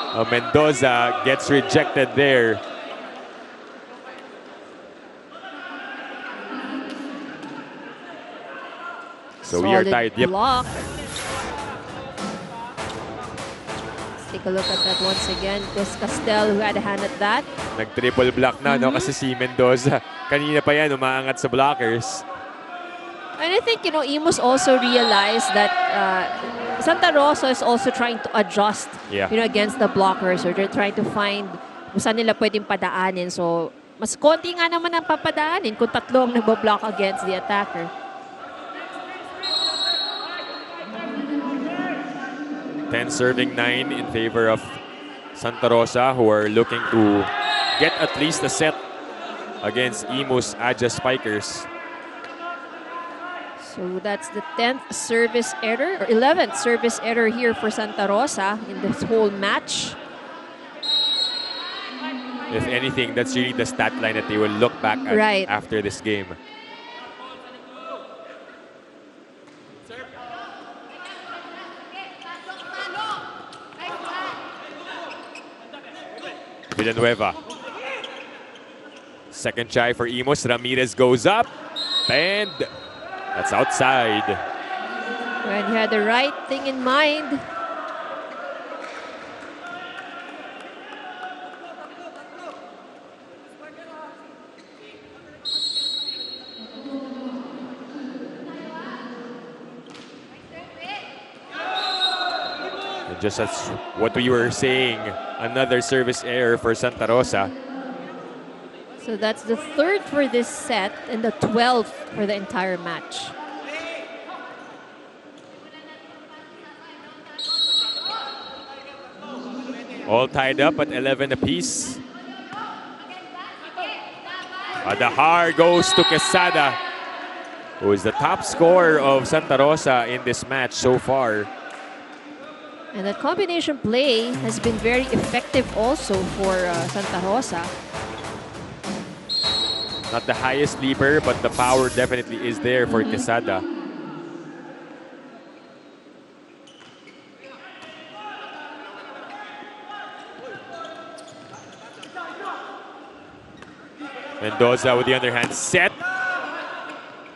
Mendoza gets rejected there. So we are tied. Yep. Block. Let's take a look at that once again. It was Castel who had a hand at that. Nag-triple block na, no? Kasi si Mendoza, kanina pa yan, umaangat sa blockers. And I think, you know, Imus also realized that Santa Rosa is also trying to adjust, you know, against the blockers, or they're trying to find kung saan nila pwedeng padaanin. So, mas konti nga naman ang papadaanin kung tatlo ang nagbo-block against the attacker. Serving 9 in favor of Santa Rosa, who are looking to get at least a set against Imus Adja Spikers. So that's the 10th service error, or 11th service error here for Santa Rosa in this whole match. If anything, that's really the stat line that they will look back at after this game. Villanueva. Second try for Imus. Ramirez goes up. And that's outside. When he had the right thing in mind. And just as what we were saying, another service error for Santa Rosa. So that's the 3rd for this set and the 12th for the entire match. All tied up at 11 apiece. Adahar goes to Quesada, who is the top scorer of Santa Rosa in this match so far. And that combination play has been very effective also for Santa Rosa. Not the highest leaper, but the power definitely is there for Quesada. Mendoza with the underhand set.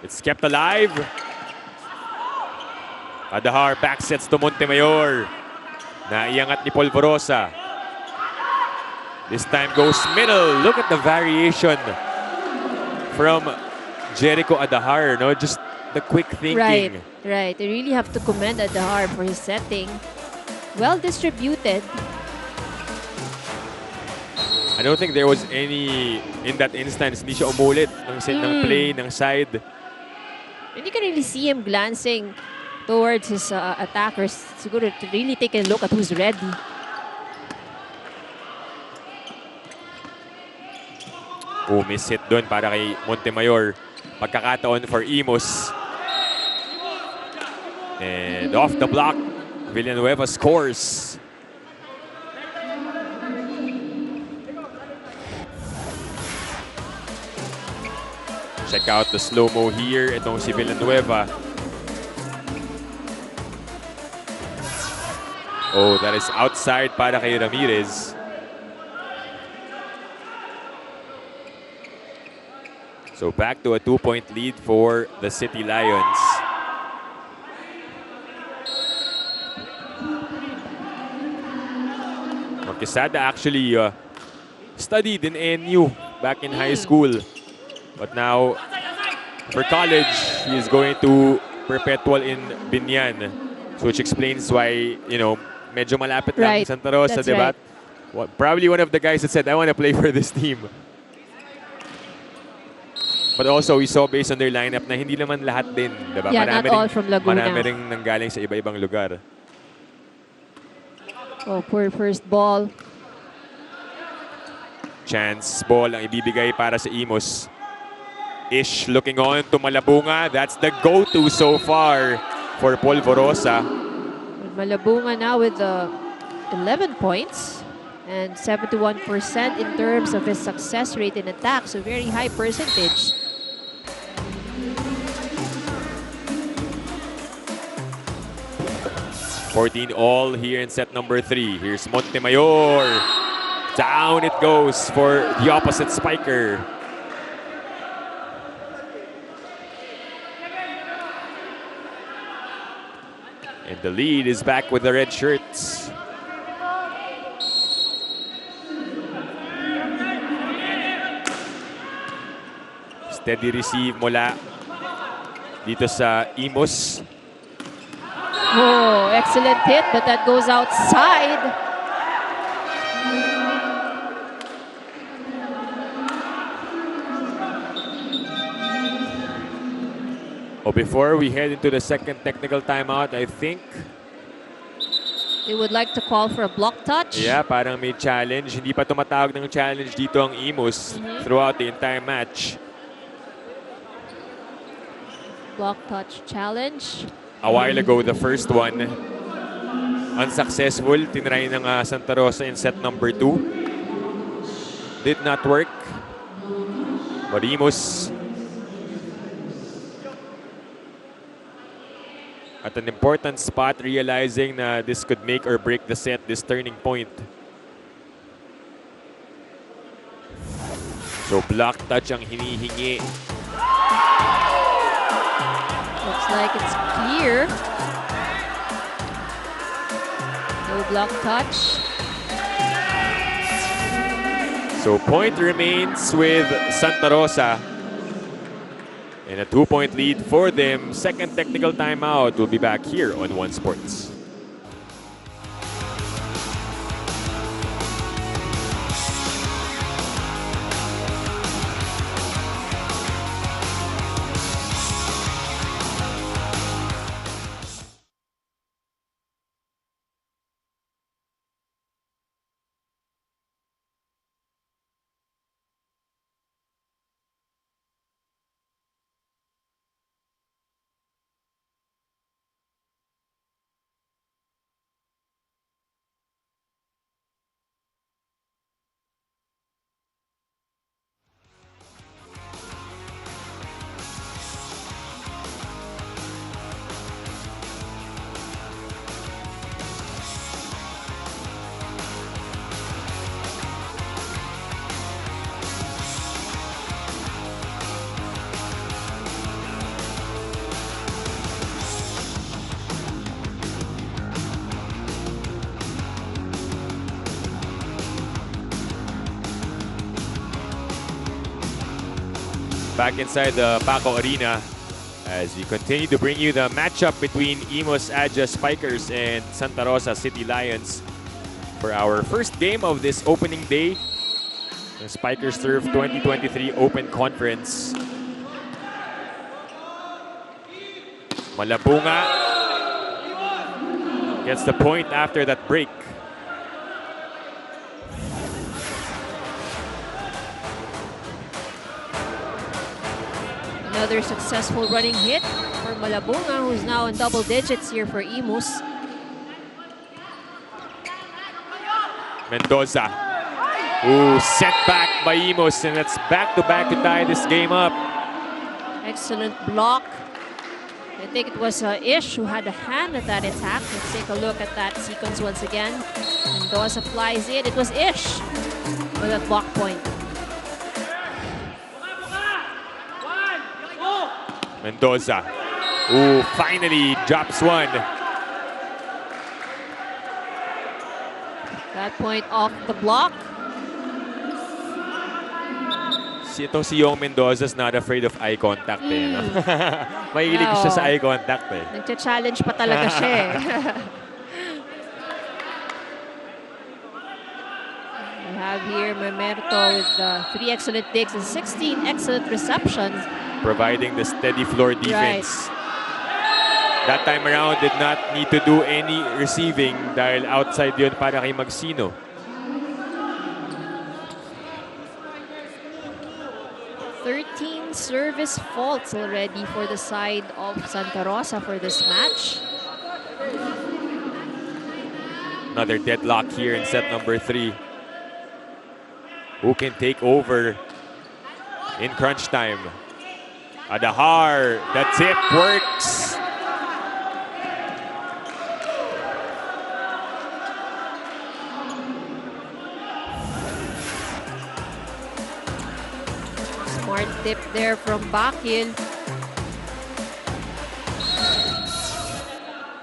It's kept alive. Adahar back sets to Montemayor. Naiangat ni Polvorosa. This time goes middle. Look at the variation from Jericho Adahar, no? Just the quick thinking. Right. You really have to commend Adahar for his setting. Well distributed. I don't think there was any, in that instance, hindi siya umulit ng play, ng side. And you can really see him glancing towards his attackers. Siguro to really take a look at who's ready. Miss hit doon para kay Montemayor. Pagkakataon for Imus. And off the block, Villanueva scores. Check out the slow-mo here. Itong si Villanueva. Oh, that is outside para kay Ramirez. So back to a 2-point lead for the City Lions. Quesada actually studied in ANU back in high school. But now, for college, he is going to perpetual in Binyan. So which explains why, you know, medyo malapit lang Santa Rosa, diba? Right. Probably one of the guys that said, I want to play for this team. But also, we saw based on their lineup na hindi naman lahat din, diba? Yeah, not all from Laguna. Marami rin nanggaling sa iba-ibang lugar. Oh, poor first ball. Chance ball ang ibibigay para sa Imus. Ish looking on to Malabunga. That's the go-to so far for Polvorosa. Malabunga now with 11 points and 71% in terms of his success rate in attack. So very high percentage. All here in set number 3. Here's Montemayor. Down it goes for the opposite spiker. And the lead is back with the red shirts. Steady receive mula dito sa Imus. Oh, excellent hit, but that goes outside. Before we head into the second technical timeout, I think they would like to call for a block touch. Yeah, parang may challenge. Hindi pa tumatawag ng challenge dito ang Imus throughout the entire match. Block touch challenge. A while ago, the first one, unsuccessful. Tinry ng Santa Rosa in set number 2. Did not work. But Imus at an important spot, realizing na this could make or break the set, this turning point. So block touch ang hinihingi. Looks like it's clear. No block touch. So point remains with Santa Rosa. And a 2-point lead for them. Second technical timeout. We'll be back here on One Sports. Back inside the Paco Arena as we continue to bring you the matchup between Imus Adja Spikers and Santa Rosa City Lions for our first game of this opening day, the Spikers Turf 2023 Open Conference. Malabunga Gets the point after that break. Another successful running hit for Malabunga, who's now in double digits here for Imus. Mendoza. Ooh, sent back by Imus, and it's back-to-back to tie this game up. Excellent block. I think it was Ish who had a hand at that attack. Let's take a look at that sequence once again. Mendoza flies in. It was Ish with that block point. Mendoza. Ooh, finally drops one. That point off the block. Itong si Young Mendoza's not afraid of eye contact. No? Mahilig siya sa eye contact. Nagcha-challenge pa talaga siya eh. We have here Marmerto with 3 excellent digs and 16 excellent receptions. Providing the steady floor defense. Right. That time around did not need to do any receiving dahil outside yun para kay Magsino. Service faults already for the side of Santa Rosa for this match. Another deadlock here in set number 3. Who can take over in crunch time? Adahar, the tip works. Smart tip there from Bakil.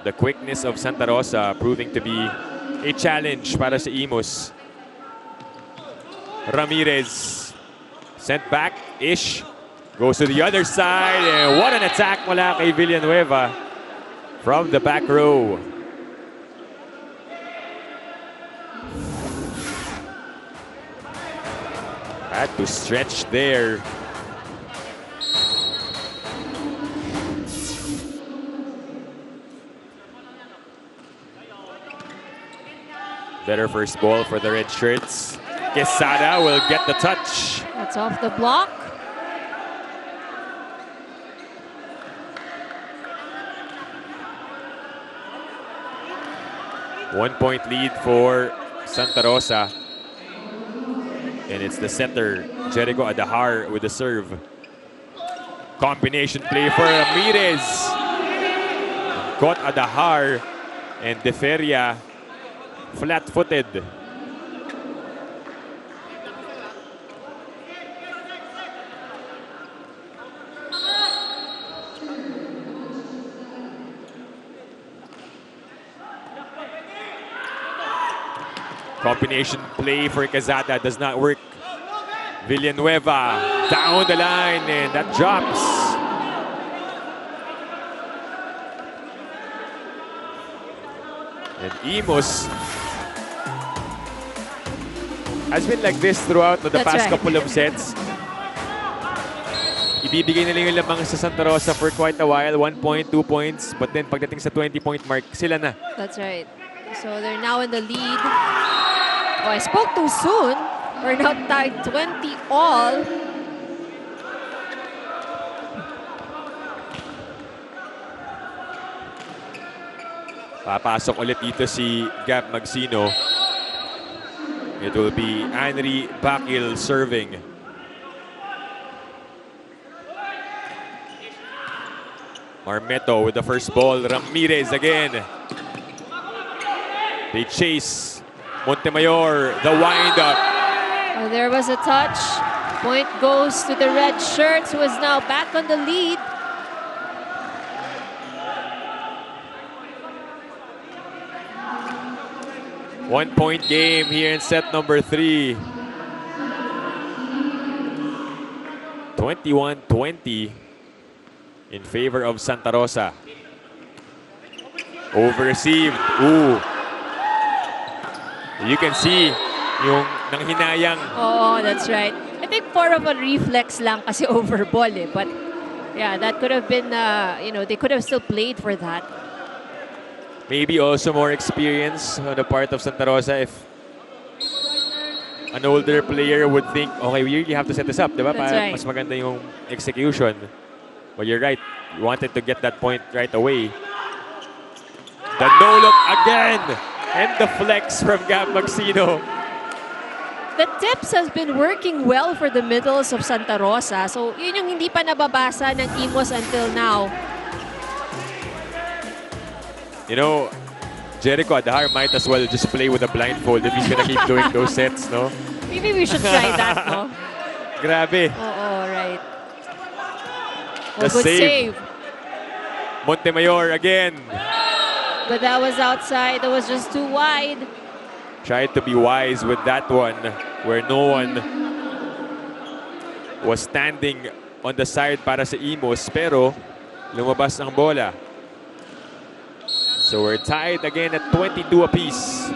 The quickness of Santa Rosa proving to be a challenge para sa Imus. Ramirez sent back. Ish goes to the other side. And what an attack mula kay Villanueva from the back row. Had to stretch there. Better first ball for the red shirts. Quesada will get the touch. That's off the block. One-point lead for Santa Rosa. And it's the setter, Jericho Adahar, with the serve. Combination play for Ramirez. Got Adahar and De Feria flat-footed. Combination play for Quezada does not work. Villanueva down the line and that drops. And Imus has been like this throughout the past couple of sets. Ibibigay nila yung lamang sa Santa Rosa for quite a while. 1 point, 2 points. But then pagdating sa 20-point mark, sila na. That's right. So they're now in the lead. Oh, I spoke too soon. We're now tied 20 all. Papasok ulit dito si Gab Magsino. It will be Henry Bakil serving. Marmeto with the first ball. Ramirez again. They chase. Montemayor, the wind-up. Oh, there was a touch. Point goes to the red shirts, who is now back on the lead. One-point game here in set number 3. 21-20 in favor of Santa Rosa. Over-received. Ooh. You can see yung nanghinayang. Oh, that's right. I think more of a reflex lang kasi over ball eh. But yeah, that could have been, you know, they could have still played for that. Maybe also more experience on the part of Santa Rosa if an older player would think, okay, we really have to set this up, diba? That's right. Mas maganda yung execution. But you're right. You wanted to get that point right away. The no-look again! And the flex from Gab Maxino. The tips has been working well for the middles of Santa Rosa. So, yun yung hindi pa nababasa ng Imos until now. You know, Jericho Adahar might as well just play with a blindfold if he's gonna keep doing those sets, no? Maybe we should try that, no? Grabe. Oh, right. The Good save. Montemayor again. But that was outside. That was just too wide. Tried to be wise with that one where no one was standing on the side para sa Imos pero lumabas ang bola. So we're tied again at 22 apiece.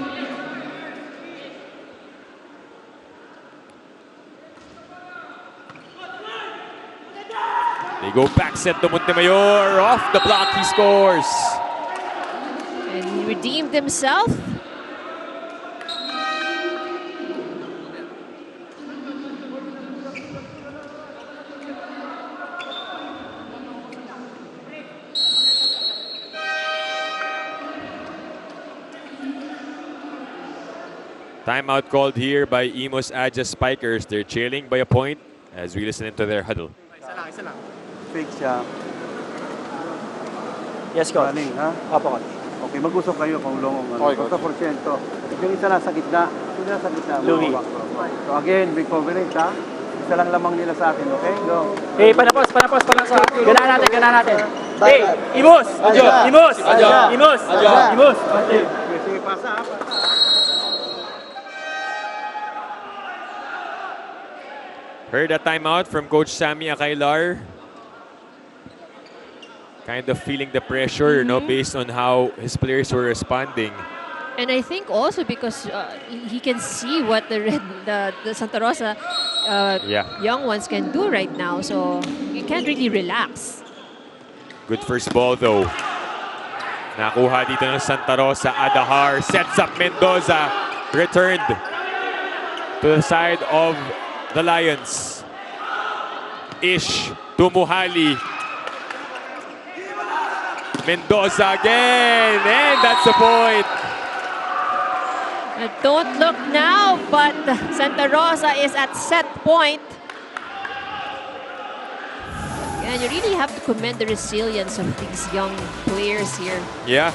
They go back set to Montemayor. Off the block, he scores. And he redeemed himself. Timeout called here by Imos Adja Spikers. They're trailing by a point as we listen into their huddle. Fake siya. Yes, coach. Running, ha? Opo, coach. Okay, mag-usap kayo kung long. Okay, coach. Basta porsyento. Yung isa nasa gitna. Yung nasa gitna. Louis. So again, big coverage, ha? Isa lang lamang nila sa atin, okay? Go. Hey, panapos. Ganahan natin. Hey, Imos! Imos! Imos! Sige, pasa, ha? Heard a timeout from Coach Sammy Akailar. Kind of feeling the pressure, you know, based on how his players were responding. And I think also because he can see what the Santa Rosa young ones can do right now. So you can't really relax. Good first ball though. Nakuha dito ng Santa Rosa. Adahar sets up Mendoza. Returned to the side of the Lions. Ish to Muhali. Mendoza again. And that's the point. Don't look now, but Santa Rosa is at set point. And you really have to commend the resilience of these young players here. Yeah.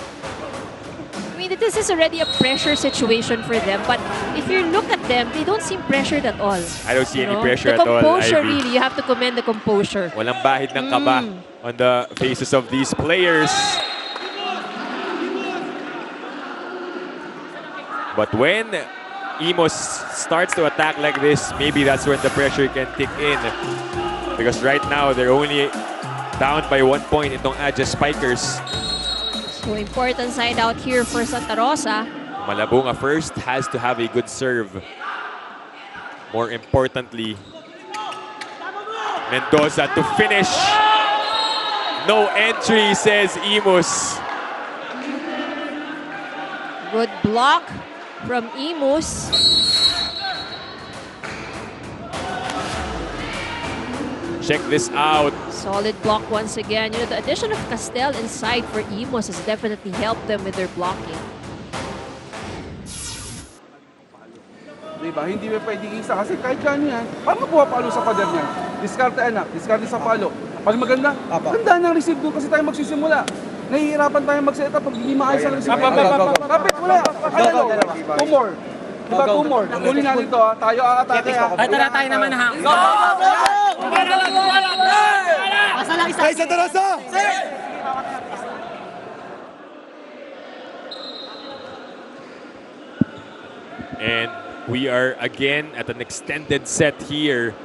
I mean, this is already a pressure situation for them, but if you look at them, they don't seem pressured at all. I don't see any know? pressure the at all. composure, Ivy. really, you have to commend the composure. Walang bahid ng kaba on the faces of these players. But when Imos starts to attack like this, maybe that's when the pressure can kick in. Because right now, they're only down by 1 point itong Adja Spikers. So important side out here for Santa Rosa. Malabunga first has to have a good serve. More importantly, Mendoza to finish. No entry, says Imos. Good block from Imos. Check this out. Solid block once again. You know, the addition of Castel inside for Imos has definitely helped them with their blocking. Diba? Hindi ba pwedeng isa kasi kahit gano'n yan, paano palo sa pader niya? Diskarte anak, diskarte sa palo. Pag maganda, ganda ng receive doon kasi tayo magsisimula. Nahihirapan tayo mag-set up pag hindi maayos ang receive. Kapit, wala. Ano? 2 more. Diba 2 more? Huli natin ito ha. Tayo aatake ha. Ay, tara tayo naman ha. Go! Pasa lang isa. Ay, Santa Rosa! And we are again at an extended set here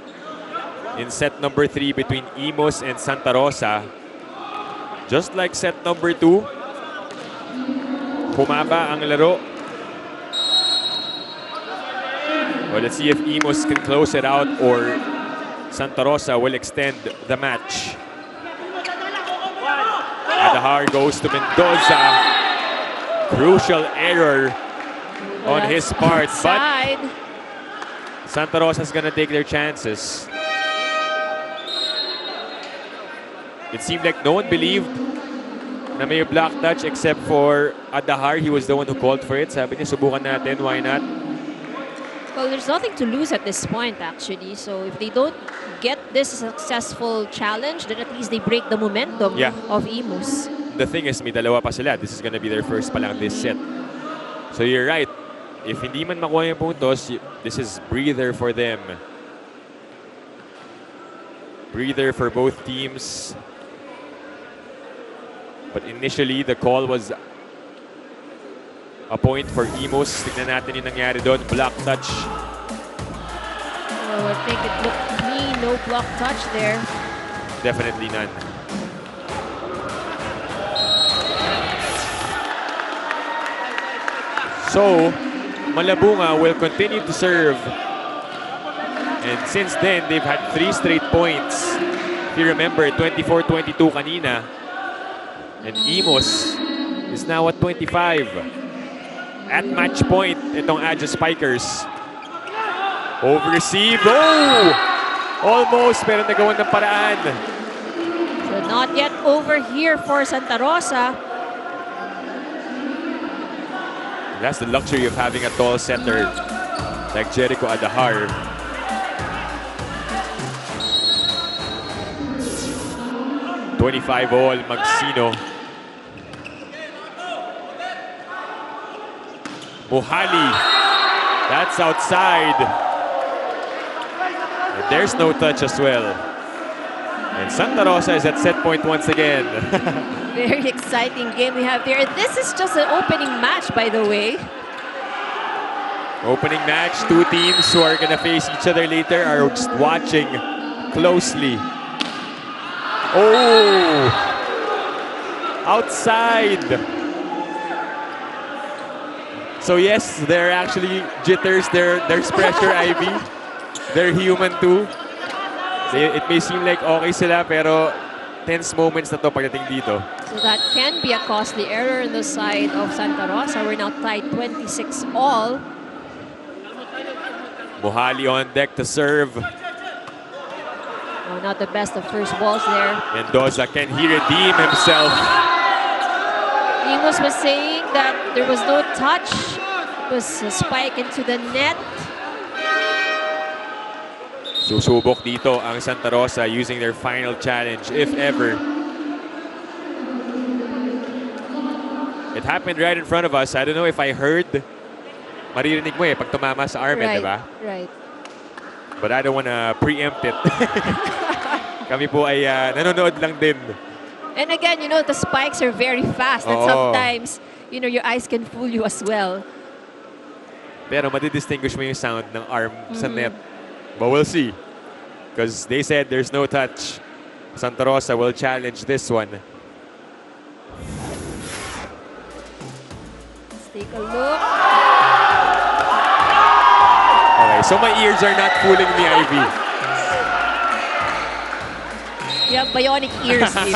in set number 3 between Imos and Santa Rosa. Just like set number 2, humaba ang laro. Well, let's see if Imos can close it out or Santa Rosa will extend the match. Adahar goes to Mendoza. Crucial error on his part. But Side. Santa Rosa's gonna take their chances. It seemed like no one believed na may block touch except for Adahar. He was the one who called for it. Sabi niya, subukan natin. Why not? Well, there's nothing to lose at this point, actually. So if they don't get this successful challenge, then at least they break the momentum of Imus. The thing is, may dalawa pa sila. This is gonna be their first pa lang this set. So you're right. If hindi man makuha yung puntos, this is breather for them. Breather for both teams. But initially, the call was a point for Imus. Tignan natin yung nangyari doon. Block touch. Oh, I think it looked clean. No block touch there. Definitely none. So, Malabunga will continue to serve. And since then, they've had 3 straight points. If you remember, 24-22 kanina. And Imus is now at 25. At match point, itong Adja Spikers. Over-received. Oh! Almost, pero nagawan ng paraan. So not yet over here for Santa Rosa. That's the luxury of having a tall center like Jericho Adahar. $25 Magsino. Mohali. That's outside. And there's no touch as well. And Santa Rosa is at set point once again. Very exciting game we have here. This is just an opening match, by the way. Opening match, 2 teams who are gonna face each other later are just watching closely. Oh! Outside! So yes, there are actually jitters, there's pressure, Ivy. They're human too. So it may seem like okay sila, pero tense moments na to pagdating dito. So that can be a costly error on the side of Santa Rosa. We're now tied 26 all. Mohali on deck to serve. Oh, not the best of first balls there. Mendoza, can he redeem himself? Imus was saying that there was no touch. It was a spike into the net. Susubok dito ang Santa Rosa using their final challenge, if ever. It happened right in front of us. I don't know if I heard. Maririnig mo pag tumama sa arm, Right, diba? right. But I don't wanna preempt it. Kami po ay nanonood lang din. And again, you know, the spikes are very fast. And Oo. sometimes, you know, your eyes can fool you as well. Pero madidistinguish mo yung sound ng arm sa net. But we'll see. Because they said there's no touch. Santa Rosa will challenge this one. Let's take a look. Okay, so my ears are not fooling me, Ivy. You have bionic ears, Steve.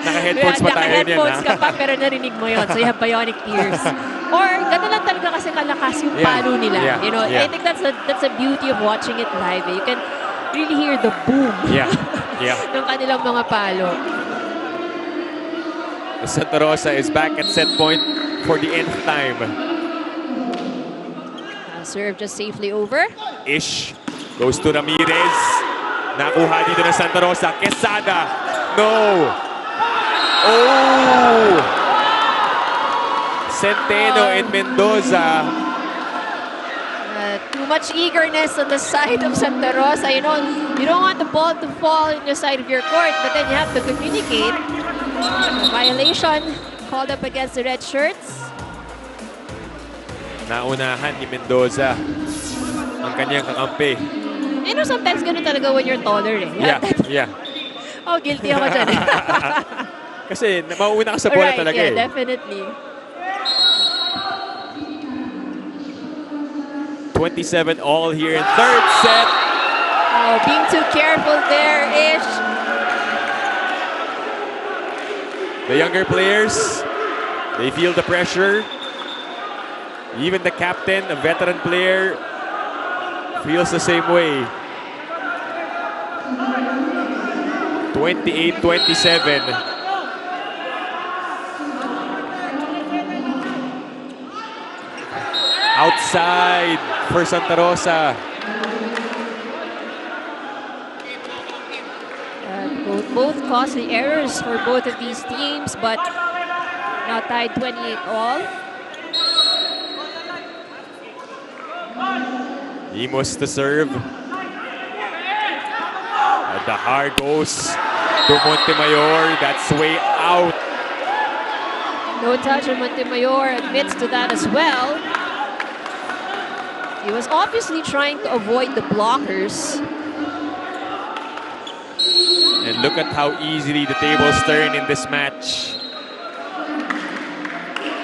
Naka-headphones pa tayo niyan, Naka-headphones ka pa, pero narinig mo yon. So you have bionic ears. Or, gano'n lang talaga kasi kalakas yung palo nila. Yeah, You know, yeah. I think that's a beauty of watching it live. You can really hear the boom Yeah, yeah. ng kanilang mga palo. Santa Rosa is back at set point for the nth time. Serve just safely over. Ish goes to Ramirez. Nakuha dito ng Santa Rosa. Quesada. No. Oh. Centeno and Mendoza. Too much eagerness on the side of Santa Rosa. You know, you don't want the ball to fall in the side of your court, but then you have to communicate. A violation called up against the red shirts. Naunahan ni Mendoza ang kanyang kakampi. You know, sometimes ganun talaga when you're taller eh. Yeah. Oh, guilty ako dyan. Kasi mauuna ka sa bola Right, talaga yeah, eh. definitely. 27 all here in third set. Oh, being too careful there, Ish. The younger players They feel the pressure. Even the captain, a veteran player, feels the same way. 28-27. Outside for Santa Rosa. Both costly errors for both of these teams, but now tied 28 all. Imos to serve. And the hard goes to Montemayor. That's way out. No touch, and Montemayor admits to that as well. He was obviously trying to avoid the blockers. And look at how easily the tables turn in this match.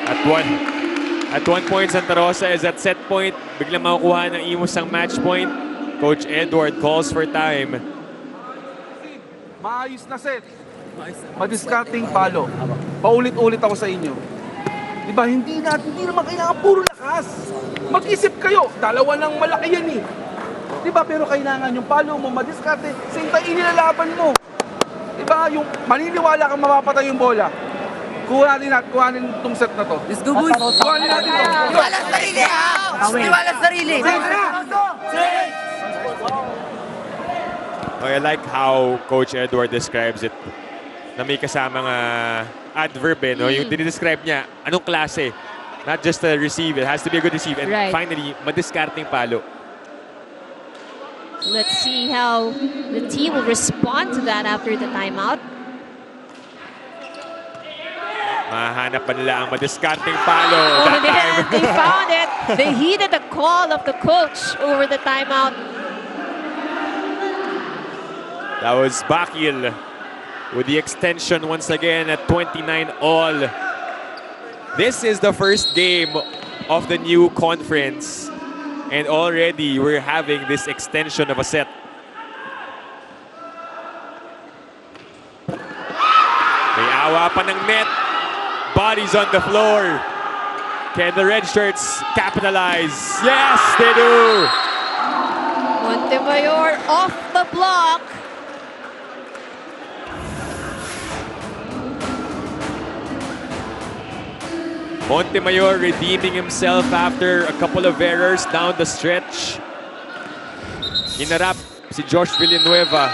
At one point, Santa Rosa is at set point. Biglang makukuha ng Imos ang match point. Coach Edward calls for time. Maayos na set. Madiscarding palo. Paulit-ulit ako sa inyo. Diba, hindi naman kailangan puro lakas. Mag-isip kayo. Dalawa ng malaki yan eh. Diba, pero kailangan yung palo mo, madiskarte. Same time, inilalaban mo. Diba, yung maniniwala kang mapapatay yung bola. Kuhanin itong set na to. Let's go, boys. Kuhanin natin to. Iwala sa sarili, ha? Iwala sa sarili. I like how Coach Edward describes it. Na may kasamang adverb eh, no? Yung dinidescribe niya, anong klase? Not just a receive, it has to be a good receive. And finally, madiskarting palo. Let's see how the team will respond to that after the timeout. Mahanap pa nila ang madiskarting palo. Oh, they found it. They heeded the call of the coach over the timeout. That was Bakil with the extension once again at 29 all. This is the first game of the new conference. And already we're having this extension of a set. May awa pa ng net. Bodies on the floor. Can the red shirts capitalize? Yes, they do. Montemayor off the block. Montemayor redeeming himself after a couple of errors down the stretch. Hinarap si Josh Villanueva.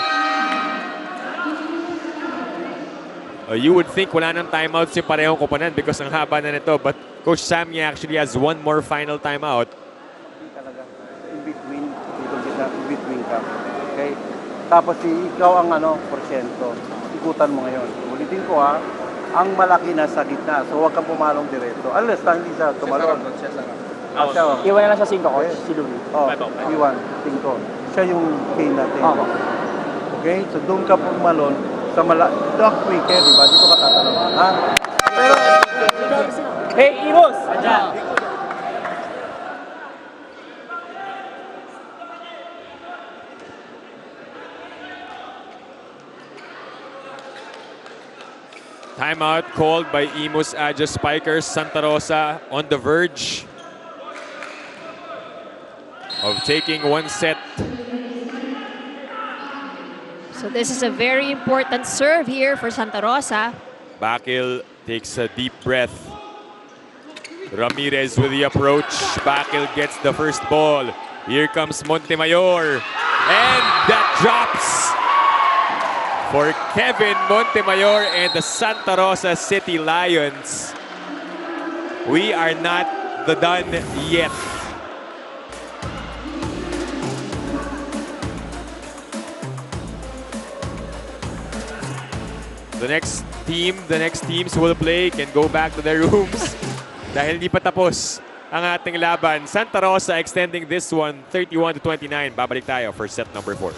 You would think wala nang timeouts yung parehong koponan because ang haba na nito. But Coach Sammy actually has one more final timeout. In between, in between ka. Okay? Tapos ikaw ang porsyento. Ikutan mo ngayon. Ulitin ko ang malaki na sa gitna. So huwag kang pumalong diretso. Unless hindi siya tumalon. Iwan na lang sa 5 ko, si Louie. Iwan, 5. Siya yung game natin. Okay? So doon ka pumalon sa ito ang quicker, di ba? Dito ka tatanong. Pero, Hey, Imos! Andyan! Timeout called by Imos Adja Spikers. Santa Rosa on the verge of taking one set. So this is a very important serve here for Santa Rosa. Bakil takes a deep breath. Ramirez with the approach. Bakil gets the first ball. Here comes Montemayor. And that drops for Kevin Montemayor and the Santa Rosa City Lions. We are not done yet. The next teams will play can go back to their rooms dahil hindi pa tapos ang ating laban. Santa Rosa extending this one 31-29. Babalik tayo for set number 4.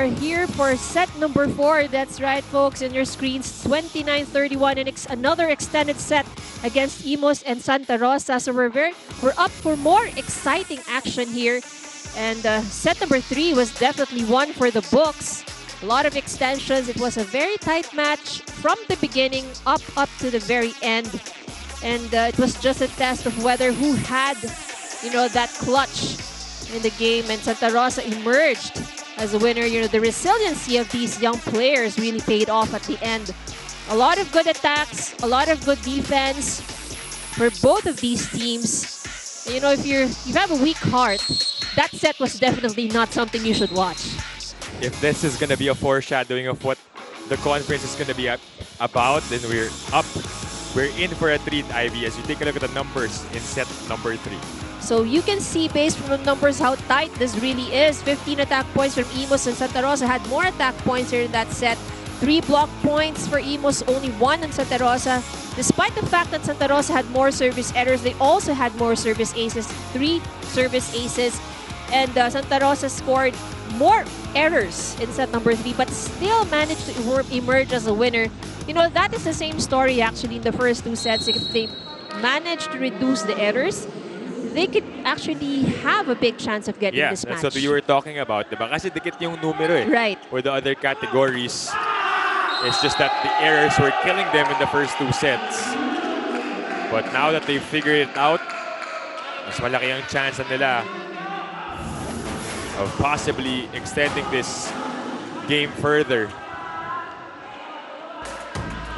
are here for set number 4. That's right, folks, on your screens. 29-31 and another extended set against Imus and Santa Rosa. So we're up for more exciting action here. And set number 3 was definitely one for the books. A lot of extensions. It was a very tight match from the beginning up to the very end. And it was just a test of whether who had, that clutch in the game. And Santa Rosa emerged as a winner. The resiliency of these young players really paid off at the end. A lot of good attacks, a lot of good defense for both of these teams. If you have a weak heart, that set was definitely not something you should watch. If this is going to be a foreshadowing of what the conference is going to be about, then we're up. We're in for a treat, Ivy, as you take a look at the numbers in set number 3. So you can see, based from the numbers, how tight this really is. 15 attack points from Imus, and Santa Rosa had more attack points here in that set. 3 block points for Imus, only 1 on Santa Rosa. Despite the fact that Santa Rosa had more service errors, they also had more service aces, 3 service aces. And Santa Rosa scored more errors in set number 3, but still managed to emerge as a winner. That is the same story actually in the first 2 sets. If they manage to reduce the errors, they could actually have a big chance of getting this match. Yeah, that's what you were talking about, diba? Kasi dikit yung numero eh. Right. For the other categories, it's just that the errors were killing them in the first 2 sets. But now that they've figured it out, mas malaki ang chance nila of possibly extending this game further.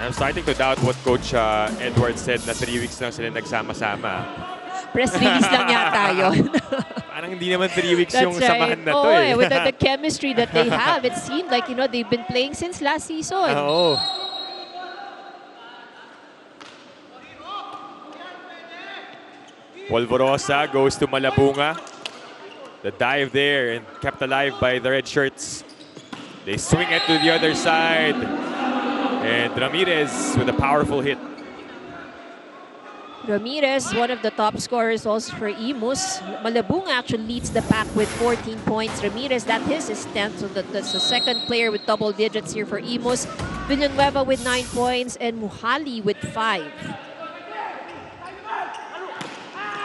I'm starting to doubt what Coach Edward said na 3 weeks lang sila nagsama-sama. Press release lang yata yun. Parang hindi naman 3 weeks That's yung right. samahan na to eh. With the chemistry that they have, it seemed like, they've been playing since last season. Oo. Polvorosa goes to Malabunga. The dive there and kept alive by the red shirts. They swing it to the other side. And Ramirez with a powerful hit. Ramirez, one of the top scorers also for Imus. Malabunga actually leads the pack with 14 points. Ramirez, that is his 10th, so that's the second player with double digits here for Imus. Villanueva with 9 points and Muhali with 5.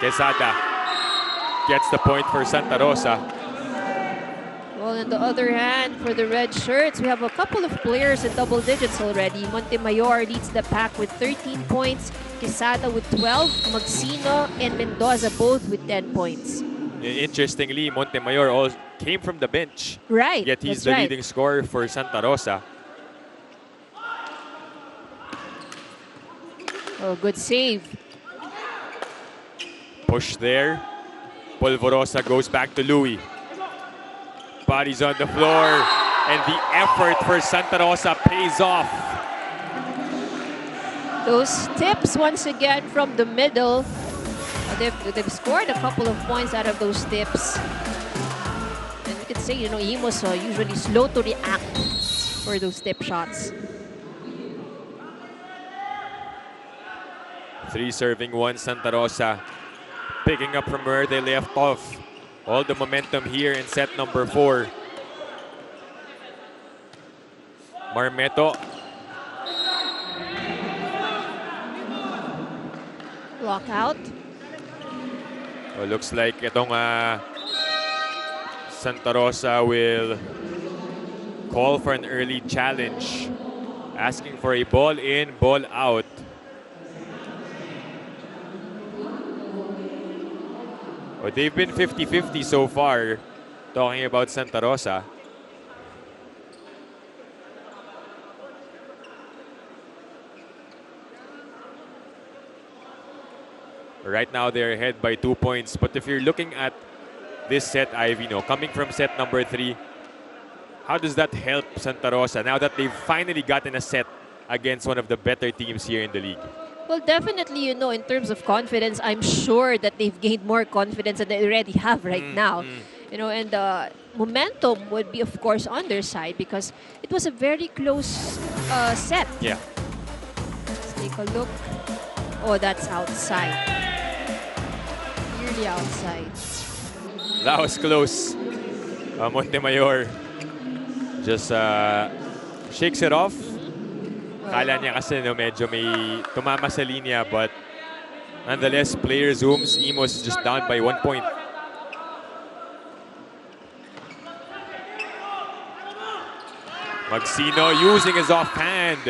Quesada gets the point for Santa Rosa. Well, on the other hand, for the red shirts, we have a couple of players in double digits already. Montemayor leads the pack with 13 points. Quesada with 12. Magsino and Mendoza both with 10 points. Interestingly, Montemayor all came from the bench. Right. Yet he's the leading scorer for Santa Rosa. Oh, good save. Push there. Polvorosa goes back to Louis. Bodies on the floor. And the effort for Santa Rosa pays off. Those tips once again from the middle. They've scored a couple of points out of those tips. And you could say, Imus usually slow to react for those tip shots. 3 serving 1 Santa Rosa. Picking up from where they left off. All the momentum here in set number 4. Marmeto. Lockout. Well, looks like itong Santa Rosa will call for an early challenge. Asking for a ball in, ball out. Well, they've been 50-50 so far, talking about Santa Rosa. Right now, they're ahead by 2 points. But if you're looking at this set, Ivy, coming from set number 3, how does that help Santa Rosa now that they've finally gotten a set against one of the better teams here in the league? Well, definitely, in terms of confidence, I'm sure that they've gained more confidence than they already have right now. And momentum would be, of course, on their side because it was a very close set. Yeah. Let's take a look. Oh, that's outside. Nearly outside. That was close. Montemayor just shakes it off. Kala niya kasi no, medyo may tumama sa linya, but nonetheless, player zooms. Imus just down by 1 point. Magsino using his offhand.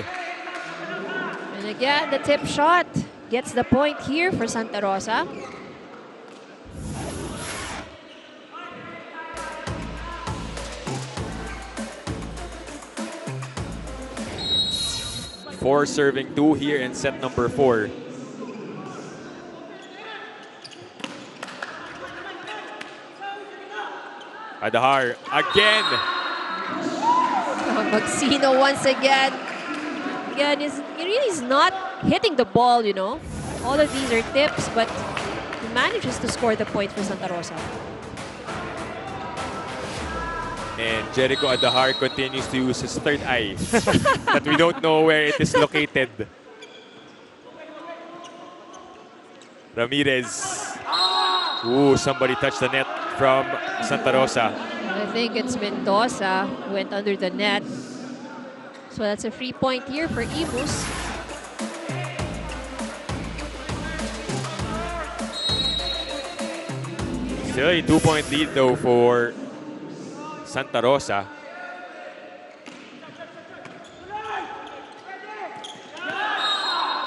And again, the tip shot gets the point here for Santa Rosa. Four serving 2 here in set number 4. Adahar again. Magsino once again. Again, he really is not hitting the ball, you know. All of these are tips, but he manages to score the point for Santa Rosa. And Jericho Adahar continues to use his third eye that we don't know where it is located. Ramirez. Ooh, somebody touched the net from Santa Rosa. I think it's Mendoza who went under the net. So that's a free point here for Imus. Still a 2-point lead though for Santa Rosa.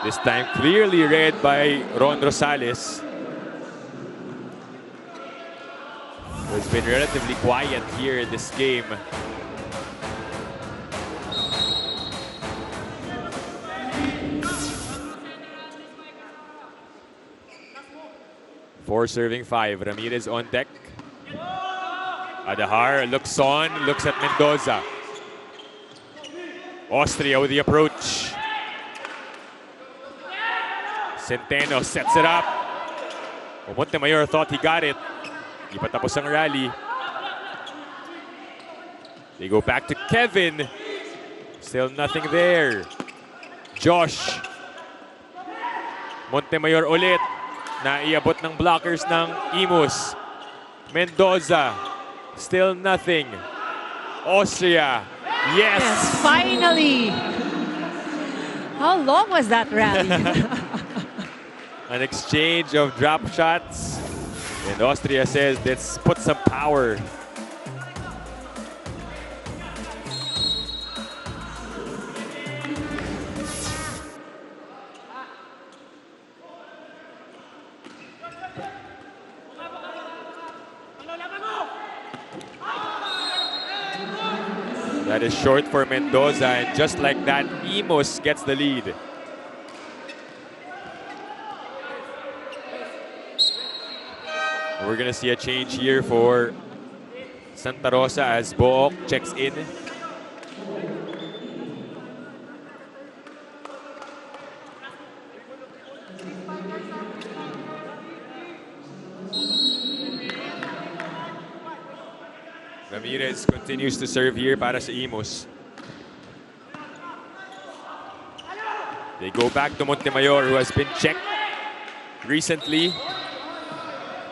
This time clearly read by Ron Rosales. Who's been relatively quiet here in this game. Four serving 5. Ramirez on deck. Adahar looks on, looks at Mendoza. Austria with the approach. Centeno sets it up. Montemayor thought he got it. Di pa tapos ang rally. They go back to Kevin. Still nothing there. Josh. Montemayor ulit. Naiabot ng blockers ng Imus. Mendoza. Still nothing. Austria. Yes! Finally! How long was that rally? An exchange of drop shots. And Austria says, let's put some power. That is short for Mendoza, and just like that, Imus gets the lead. We're gonna see a change here for Santa Rosa as Book checks in. Ramirez continues to serve here para sa Imus. They go back to Montemayor, who has been checked recently.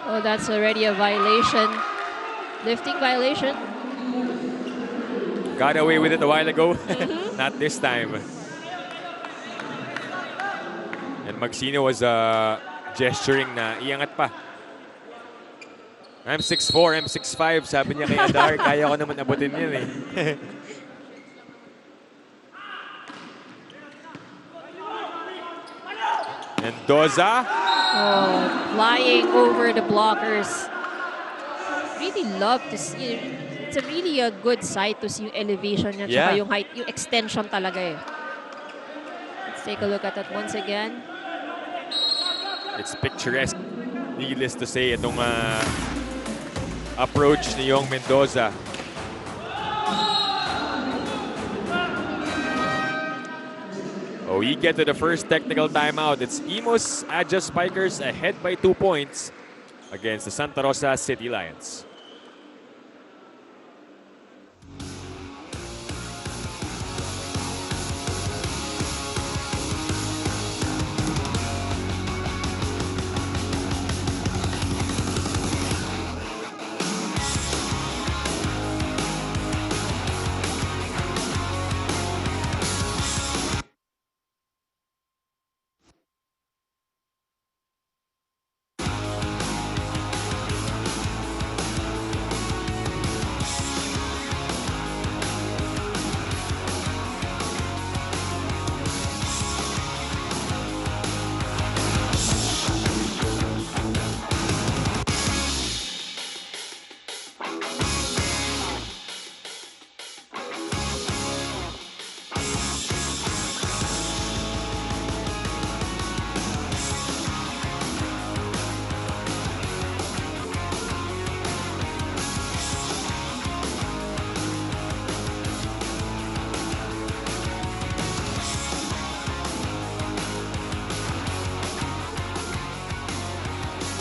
Oh, that's already a violation. Lifting violation. Got away with it a while ago. Not this time. And Magsino was gesturing na iangat pa. I'm 6'4", I'm 6'5", sabi niya kay Adar, kaya ko naman abutin yan eh. Mendoza. Oh, flying over the blockers. Really love to see. It's a really a good sight to see yung elevation niya, Yeah. tsaka yung height, yung extension talaga eh. Let's take a look at that once again. It's picturesque. Needless to say, itong approach ni Yong Mendoza. Oh, we get to the first technical timeout. It's Imus Adjust Spikers ahead by 2 points against the Santa Rosa City Lions.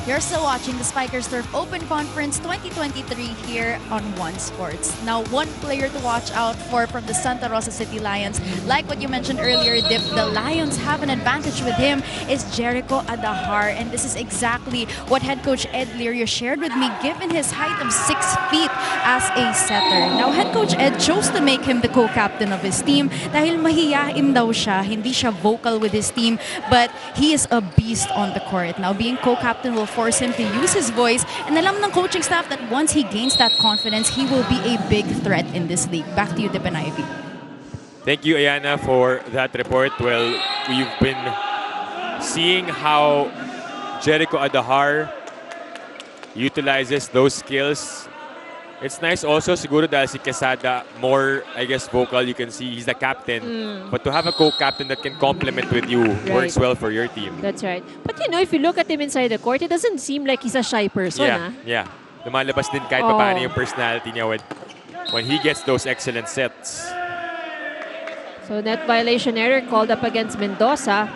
You're still watching the Spikers Turf Open Conference 2023 here on One Sports. Now, one player to watch out for from the Santa Rosa City Lions. Like what you mentioned earlier, Dip, the Lions have an advantage with him is Jericho Adahar. And this is exactly what head coach Ed Lirio shared with me, given his height of 6 feet as a setter. Now, head coach Ed chose to make him the co-captain of his team dahil mahiyain daw siya, hindi siya vocal with his team, but he is a beast on the court. Now, being co-captain will force him to use his voice, and alam ng coaching staff that once he gains that confidence, he will be a big threat in this league. Back to you, Dip and Ivy. Thank you, Ayana, for that report. Well, we've been seeing how Jericho Adahar utilizes those skills. It's nice also, siguro dahil si Quesada more, I guess, vocal. You can see he's the captain. But to have a co-captain that can complement with you works well for your team. That's right. But you know, if you look at him inside the court, it doesn't seem like he's a shy person. Yeah. Lumalabas din kahit paano yung personality niya when he gets those excellent sets. So net violation error called up against Mendoza.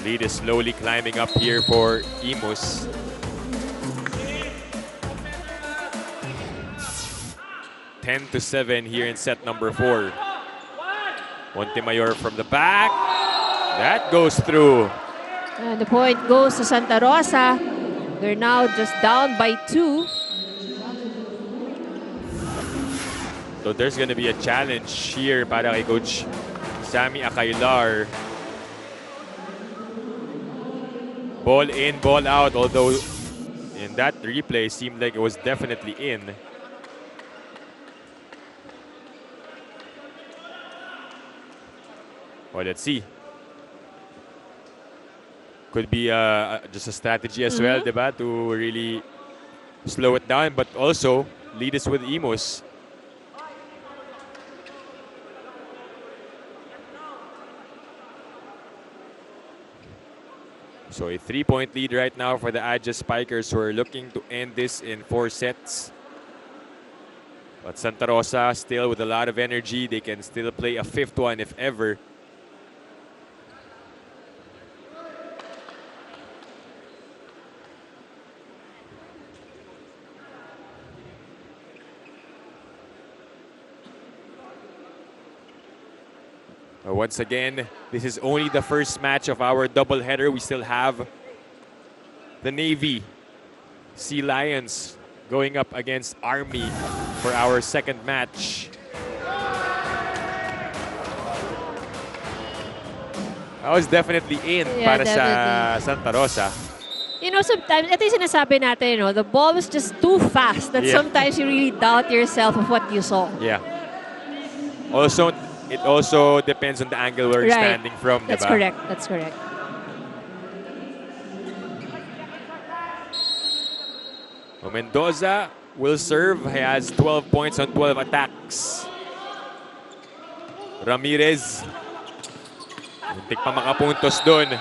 Lead is slowly climbing up here for Imus. (10-7) here in set number 4. Montemayor from the back. That goes through. And the point goes to Santa Rosa. They're now just down by 2. So there's going to be a challenge here para kay Coach Sammy Akailar. Ball in, ball out, although in that replay seemed like it was definitely in. Well, let's see. Could be just a strategy as well, diba? To really slow it down, but also lead us with Imus. So a 3-point lead right now for the Adja Spikers, who are looking to end this in 4 sets. But Santa Rosa still with a lot of energy. They can still play a 5th one if ever. Once again, this is only the first match of our doubleheader. We still have the Navy Sea Lions going up against Army for our second match. That was definitely in para sa Santa Rosa. You know, sometimes, ito yung sinasabi natin, you know, the ball was just too fast that sometimes you really doubt yourself of what you saw. Yeah. Also, it also depends on the angle we're standing from. That's diba? correct. That's correct. Mendoza will serve. He has 12 points on 12 attacks. Ramirez. Muntik pa makapuntos dun.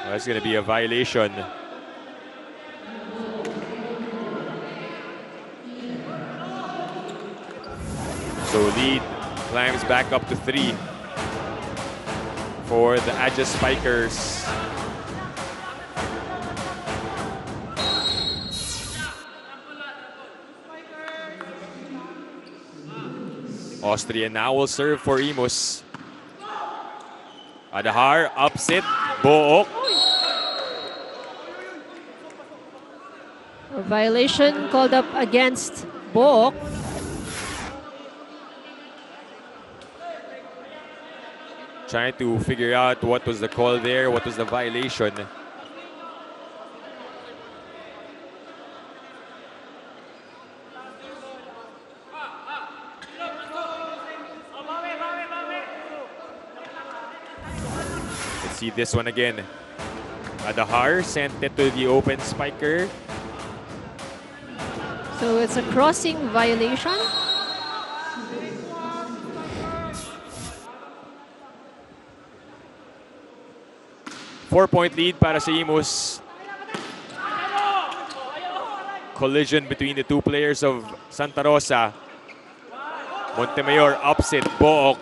That's going to be a violation. So lead climbs back up to 3 for the Adja Spikers. Austria now will serve for Imus. Adahar, upset, Book. A violation called up against Book. Trying to figure out what was the call there, what was the violation. Let's see this one again. Adahar sent it to the open spiker. So it's a crossing violation. Four-point lead para sa Imus. Collision between the two players of Santa Rosa. Montemayor upset, Book.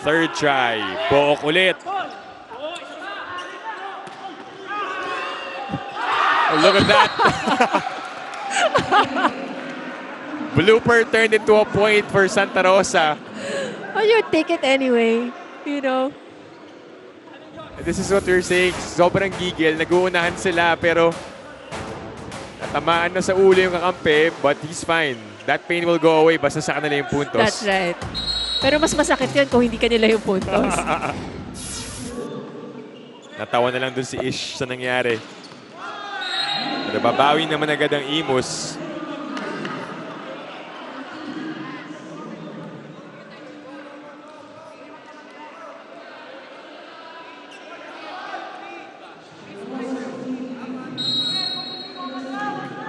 Third try, Book ulit. Oh, look at that. Blooper turned into a point for Santa Rosa. Oh, you take it anyway. You know. This is what we're saying. Sobrang gigil. Nag-uunahan sila pero natamaan na sa ulo yung kakampi, but he's fine. That pain will go away basta sa kanila yung puntos. That's right. Pero mas masakit yun kung hindi kanila yung puntos. Natawa na lang dun si Ish sa nangyari. Pero babawi naman agad ang Imus.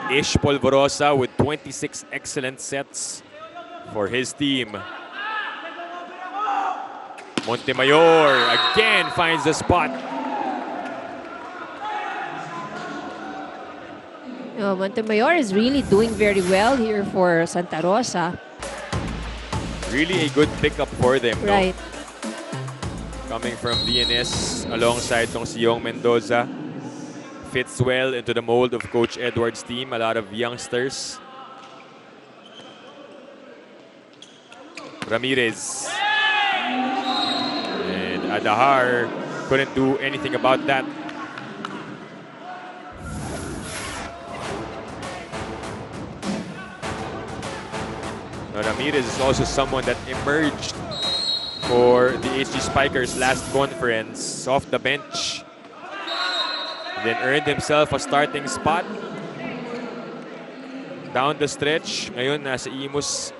Ish Polvorosa with 26 excellent sets for his team. Montemayor again finds the spot. Montemayor is really doing very well here for Santa Rosa. Really a good pickup for them. Right. No? Coming from DNS alongside tong si Yong Mendoza. Fits well into the mold of Coach Edwards' team. A lot of youngsters. Ramirez. And Adahar couldn't do anything about that. Now, Ramirez is also someone that emerged for the HG Spikers last conference off the bench. Then earned himself a starting spot down the stretch. Ngayon, nasa Imus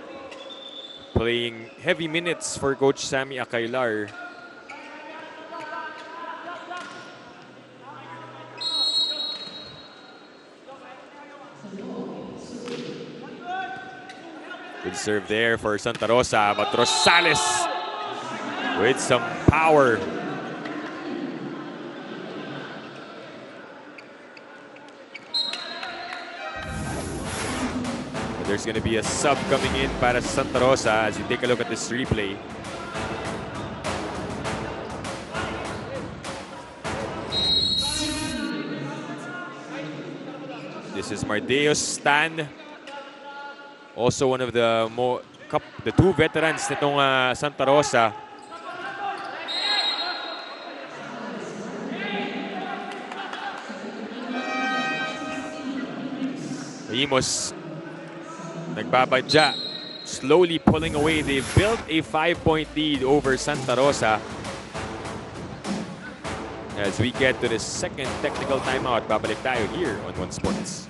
playing heavy minutes for Coach Sammy Acailar. Good serve there for Santa Rosa, but Rosales with some power. There's going to be a sub coming in para Santa Rosa as you take a look at this replay. This is Mardeos Stan. Also one of the two veterans nitong Santa Rosa. Imos nagbabadya, slowly pulling away. They've built a 5-point lead over Santa Rosa. As we get to the second technical timeout, babalik tayo here on One Sports.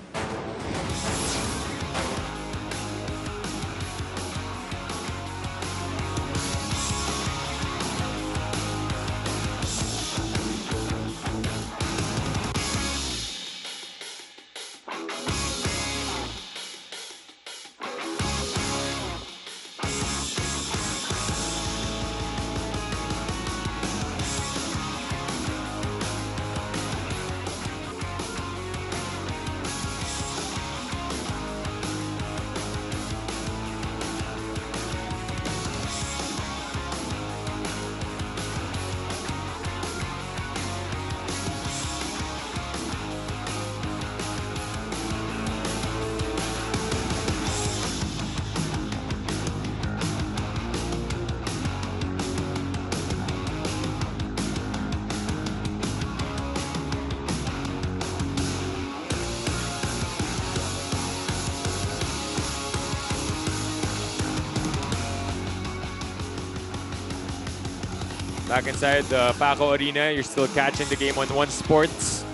Back inside the Paco Arena, you're still catching the game on One Sports.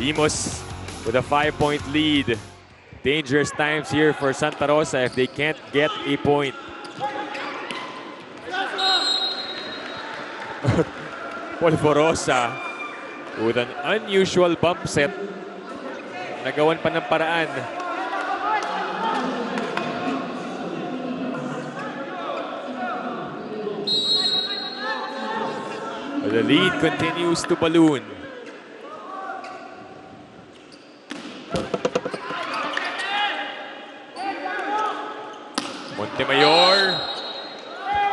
Imos with a 5-point lead. Dangerous times here for Santa Rosa if they can't get a point. Polvorosa with an unusual bump set. Nagawan pa ng paraan. The lead continues to balloon.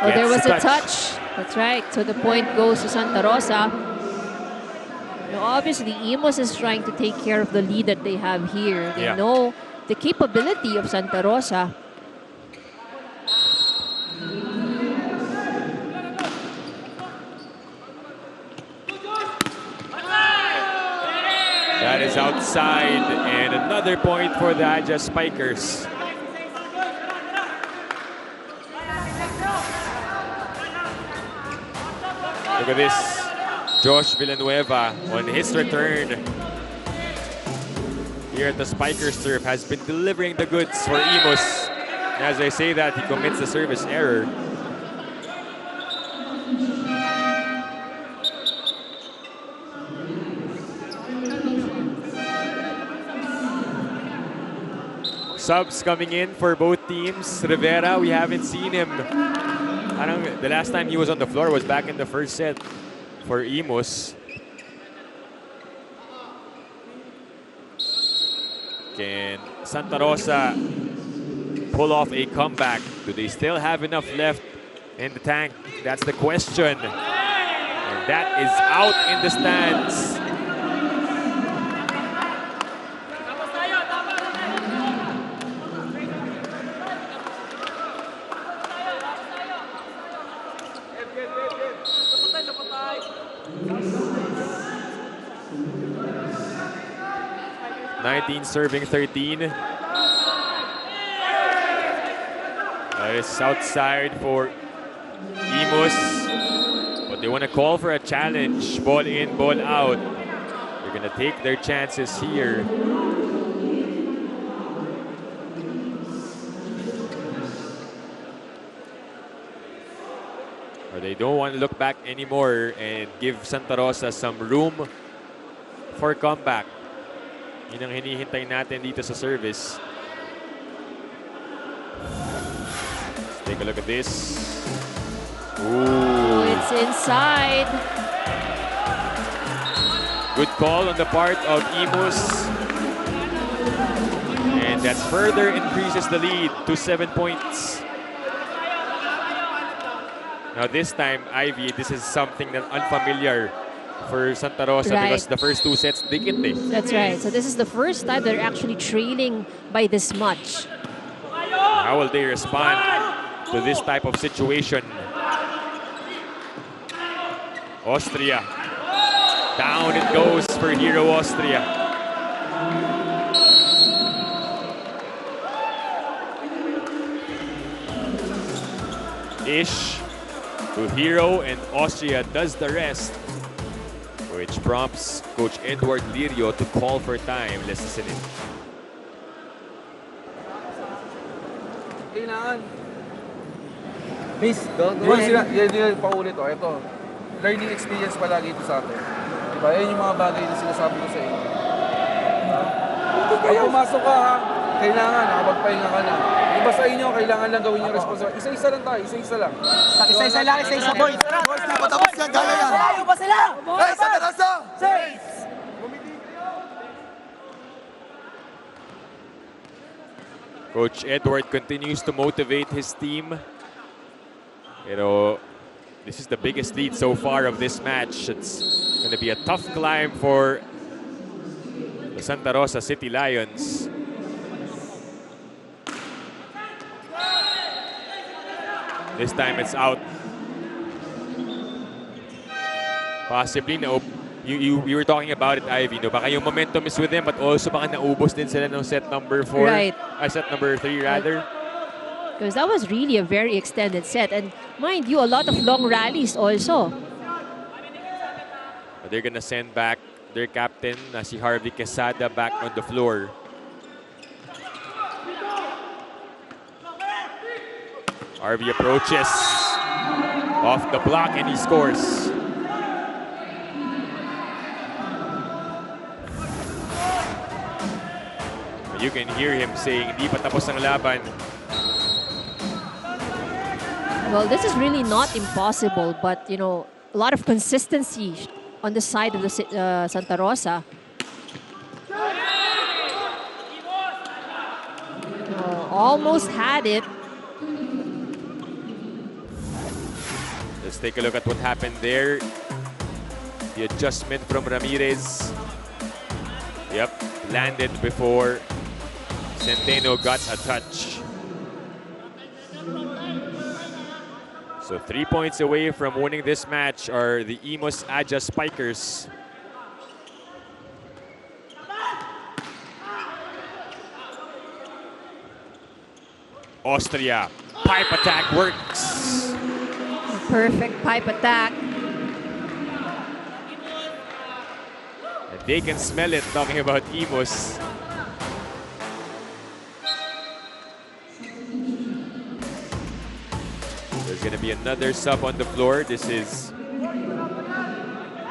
Oh, there was Gets a touch. That's right. So the point goes to Santa Rosa. Now, obviously, Imos is trying to take care of the lead that they have here. They Yeah. know the capability of Santa Rosa. That is outside, and another point for the Aja Spikers. Look at this. Josh Villanueva on his return here at the Spikers turf has been delivering the goods for Imos. As I say that, he commits a service error. Subs coming in for both teams. Rivera, we haven't seen him. The last time he was on the floor was back in the first set for Imos. Can Santa Rosa pull off a comeback? Do they still have enough left in the tank? That's the question. And that is out in the stands. Serving 13. That is outside for Imos. But they want to call for a challenge. Ball in, ball out. They're going to take their chances here. Or they don't want to look back anymore and give Santa Rosa some room for comeback. Yun ang hinihintay natin dito sa service. Let's take a look at this. Ooh. It's inside. Good call on the part of Imos. And that further increases the lead to 7 points. Now this time, Ivy, this is something that unfamiliar for Santa Rosa, right, because the first two sets dikit eh. That's right. So this is the first time they're actually trailing by this much. How will they respond to this type of situation? Austria. Down it goes for Hero Austria. Ish to Hero, and Austria does the rest, which prompts Coach Edward Lirio to call for time. Let's listen in. Kailangan. Miss, yan yung paulit o. Ito, learning experience palagi ito sa atin. Diba? Yan yung mga bagay na sinasabi ko sa inyo. Pag pumasok ka ha, kailangan nakapagpahinga ka na. Iba sa inyo, kailangan lang gawin yung responsibility. Isa-isa lang tayo, isa-isa lang. Isa-isa lang, isa-isa boys. Boys, di patapos yan, gaya yan. Malayo pa sila! Hey, Santa Rosa! Coach Edward continues to motivate his team. Pero this is the biggest lead so far of this match. It's going to be a tough climb for the Santa Rosa City Lions. This time it's out. Possibly na you were talking about it, Ivy. No? Baka yung momentum is with them, but also baka naubos din sila ng set number 4. Right. Set number 3 rather. Because that was really a very extended set. And mind you, a lot of long rallies also. But they're gonna send back their captain, si Harvey Quesada, back on the floor. Harvey approaches off the block and he scores. You can hear him saying, "Di pa tapos ang laban." Well, this is really not impossible, but you know, a lot of consistency on the side of the Santa Rosa. Almost had it. Let's take a look at what happened there. The adjustment from Ramirez. Yep, landed before Centeno got a touch. So 3 points away from winning this match are the Imus Aja Spikers. Austria, pipe attack works. Perfect pipe attack. And they can smell it, talking about Imus. There's going to be another sub on the floor. This is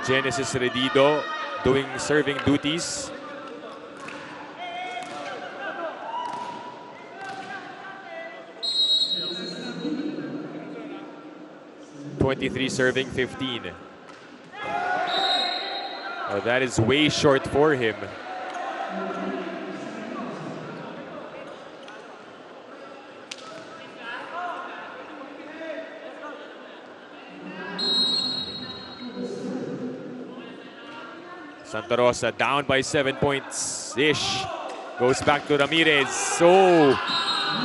Genesis Redido doing serving duties. .23 serving, 15. Oh, that is way short for him. Santa Rosa down by 7 points-ish. Goes back to Ramirez. So,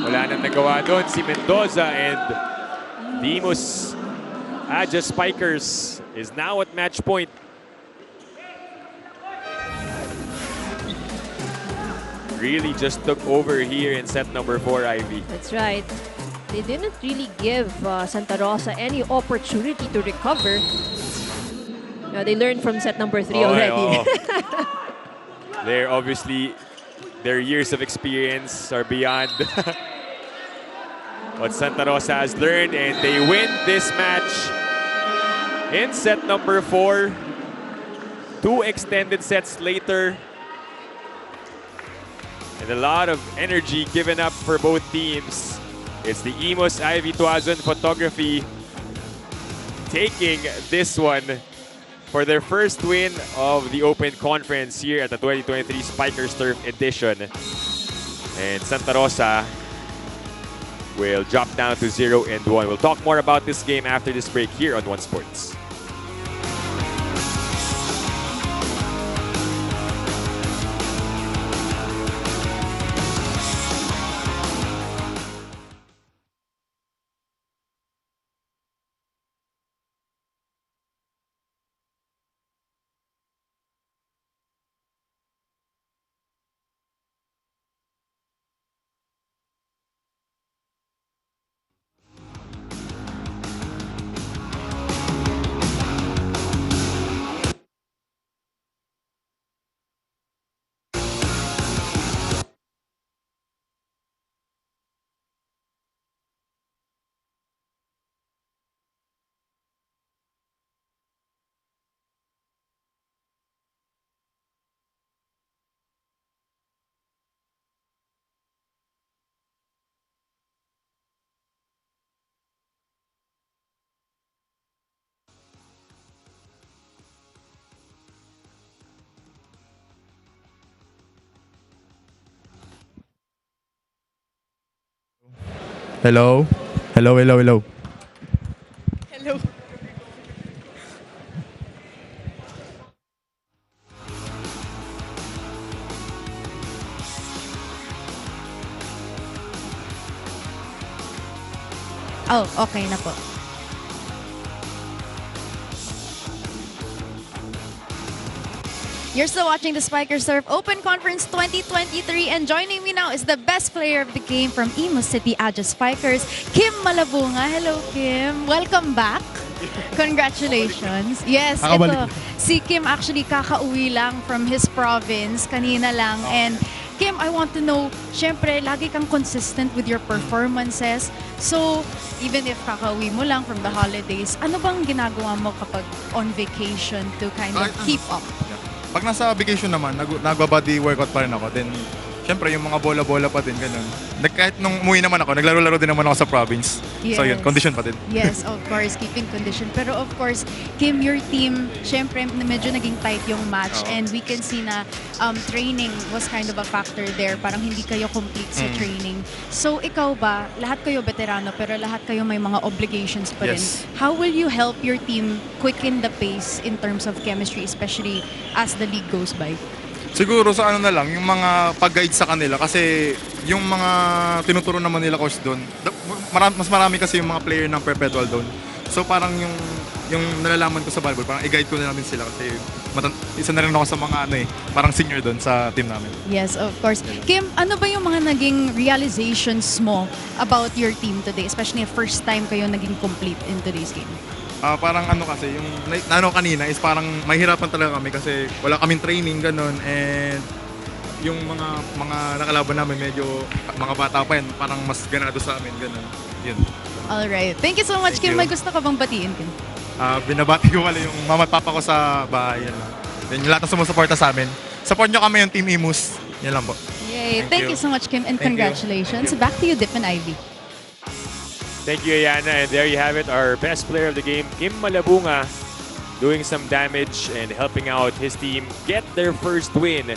wala nang nagawa doon si Mendoza, and the Imus Aja Spikers is now at match point. Really just took over here in set number 4, Ivy. That's right. They didn't really give Santa Rosa any opportunity to recover. No, they learned from set number 3 already. They're obviously, their years of experience are beyond what Santa Rosa has learned, and they win this match in set number 4. 2 extended sets later. And a lot of energy given up for both teams. It's the Imus Ivy Tuazon Photography taking this one for their first win of the Open Conference here at the 2023 Spikers Turf Edition. And Santa Rosa will drop down to 0-1. We'll talk more about this game after this break here on One Sports. Hello? Hello, hello, hello. Hello. Oh, okay na po. You're still watching the Spikers Turf Open Conference 2023, and joining me now is the best player of the game from Imus City Aja Spikers, Kim Malabunga. Hello, Kim. Welcome back. Congratulations. Yes, ito. Si Kim actually kakauwi lang from his province kanina lang, and Kim, I want to know, syempre, lagi kang consistent with your performances. So, even if kakauwi mo lang from the holidays, ano bang ginagawa mo kapag on vacation to kind of keep up? Pag nasa vacation naman, nagba-body workout pa rin ako. Then, syempre yung mga bola-bola pa din, ganun. Kahit nung umuwi naman ako, naglaro-laro din naman ako sa province. So yun, Yes. condition pa din. Yes, of course, keeping condition. Pero of course, Kim, your team, syempre medyo naging tight yung match Oo. and we can see na training was kind of a factor there. Parang hindi kayo complete sa training. So ikaw ba, lahat kayo veterano pero lahat kayo may mga obligations pa rin. Yes. How will you help your team quicken the pace in terms of chemistry, especially as the league goes by? Siguro sa ano na lang, yung mga pag-guide sa kanila kasi yung mga tinuturo naman nila coach doon, mas marami kasi yung mga player ng perpetual doon. So parang yung nalalaman ko sa volleyball, parang i-guide ko na lang din sila kasi isa na rin ako sa mga parang senior doon sa team namin. Yes, of course. Kim, ano ba yung mga naging realizations mo about your team today, especially the first time kayo naging complete in today's game? Parang ano kasi, yung kanina is parang mahirapan talaga kami kasi wala kaming training ganun and yung mga nakalaban namin medyo mga bata pa yan, parang mas ganado sa amin ganun. Yun. Alright. Thank you so much, Thank Kim. you. May gusto ka bang batiin, Kim? Binabati ko wala yung mama at papa ko sa bahay. Yan lang. Then yung lahat ng sumusuporta sa amin. Support nyo kami yung Team Imus. Yan lang po. Yay. Thank Thank you. you so much, Kim, and Thank you. congratulations. Back to you, Dip and Ivy. Thank you, Ayana. And there you have it, our best player of the game, Kim Malabunga, doing some damage and helping out his team get their first win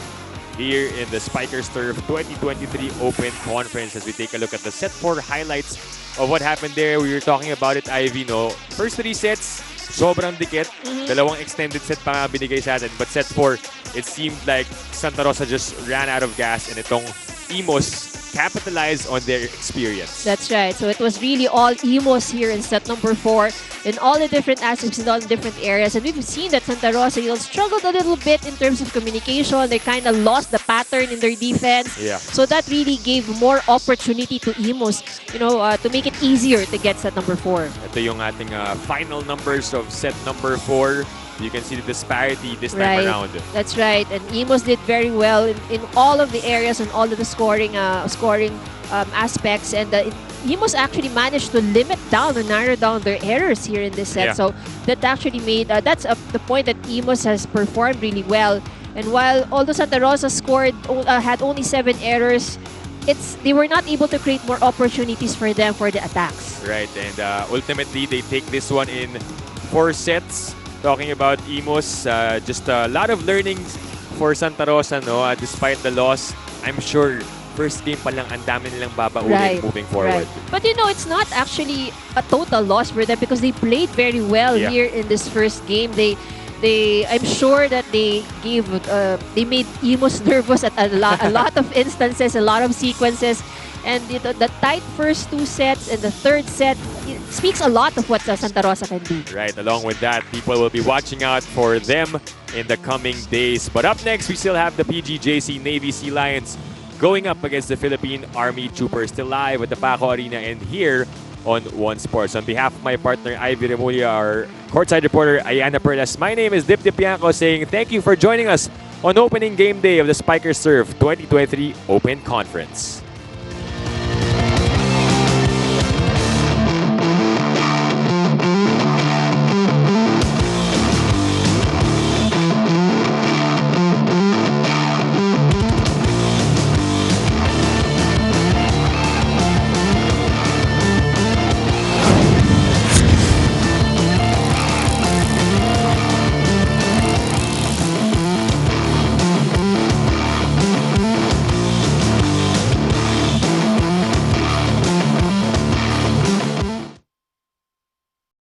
here in the Spikers Turf 2023 Open Conference. As we take a look at the set 4 highlights of what happened there. We were talking about it, Ivy, no? First 3 sets, sobrang dikit. Dalawang extended set pa nga binigay sa atin. But set 4, it seemed like Santa Rosa just ran out of gas and itong Imos capitalized on their experience. That's right. So it was really all Imos here in set number 4 in all the different aspects, in all the different areas. And we've seen that Santa Rosa struggled a little bit in terms of communication. They kind of lost the pattern in their defense. Yeah. So that really gave more opportunity to Imos, to make it easier to get set number 4. Ito yung ating final numbers of set number 4. You can see the disparity this time around. That's right. And Imos did very well in all of the areas and all of the scoring aspects. And Imos actually managed to limit down or narrow down their errors here in this set. Yeah. So that actually made, that's the point that Imos has performed really well. And although Santa Rosa had only 7 errors, they were not able to create more opportunities for them for the attacks. Right, and ultimately they take this one in 4 sets. Talking about Imos, just a lot of learnings for Santa Rosa, no? Despite the loss, I'm sure first game pa lang ang dami nilang babaunin moving forward. Right. But it's not actually a total loss for them because they played very well here in this first game. I'm sure that they made Imos nervous at a lot of instances, a lot of sequences. And the tight first 2 sets and the third set, it speaks a lot of what Santa Rosa can do. Right, along with that, people will be watching out for them in the coming days. But up next, we still have the PGJC Navy Sea Lions going up against the Philippine Army Troopers, still live at the Paco Arena and here on One Sports. On behalf of my partner, Ivy Remulla, our courtside reporter, Ayana Perlas, my name is Dip Dipianco saying thank you for joining us on opening game day of the Spikers Turf 2023 Open Conference.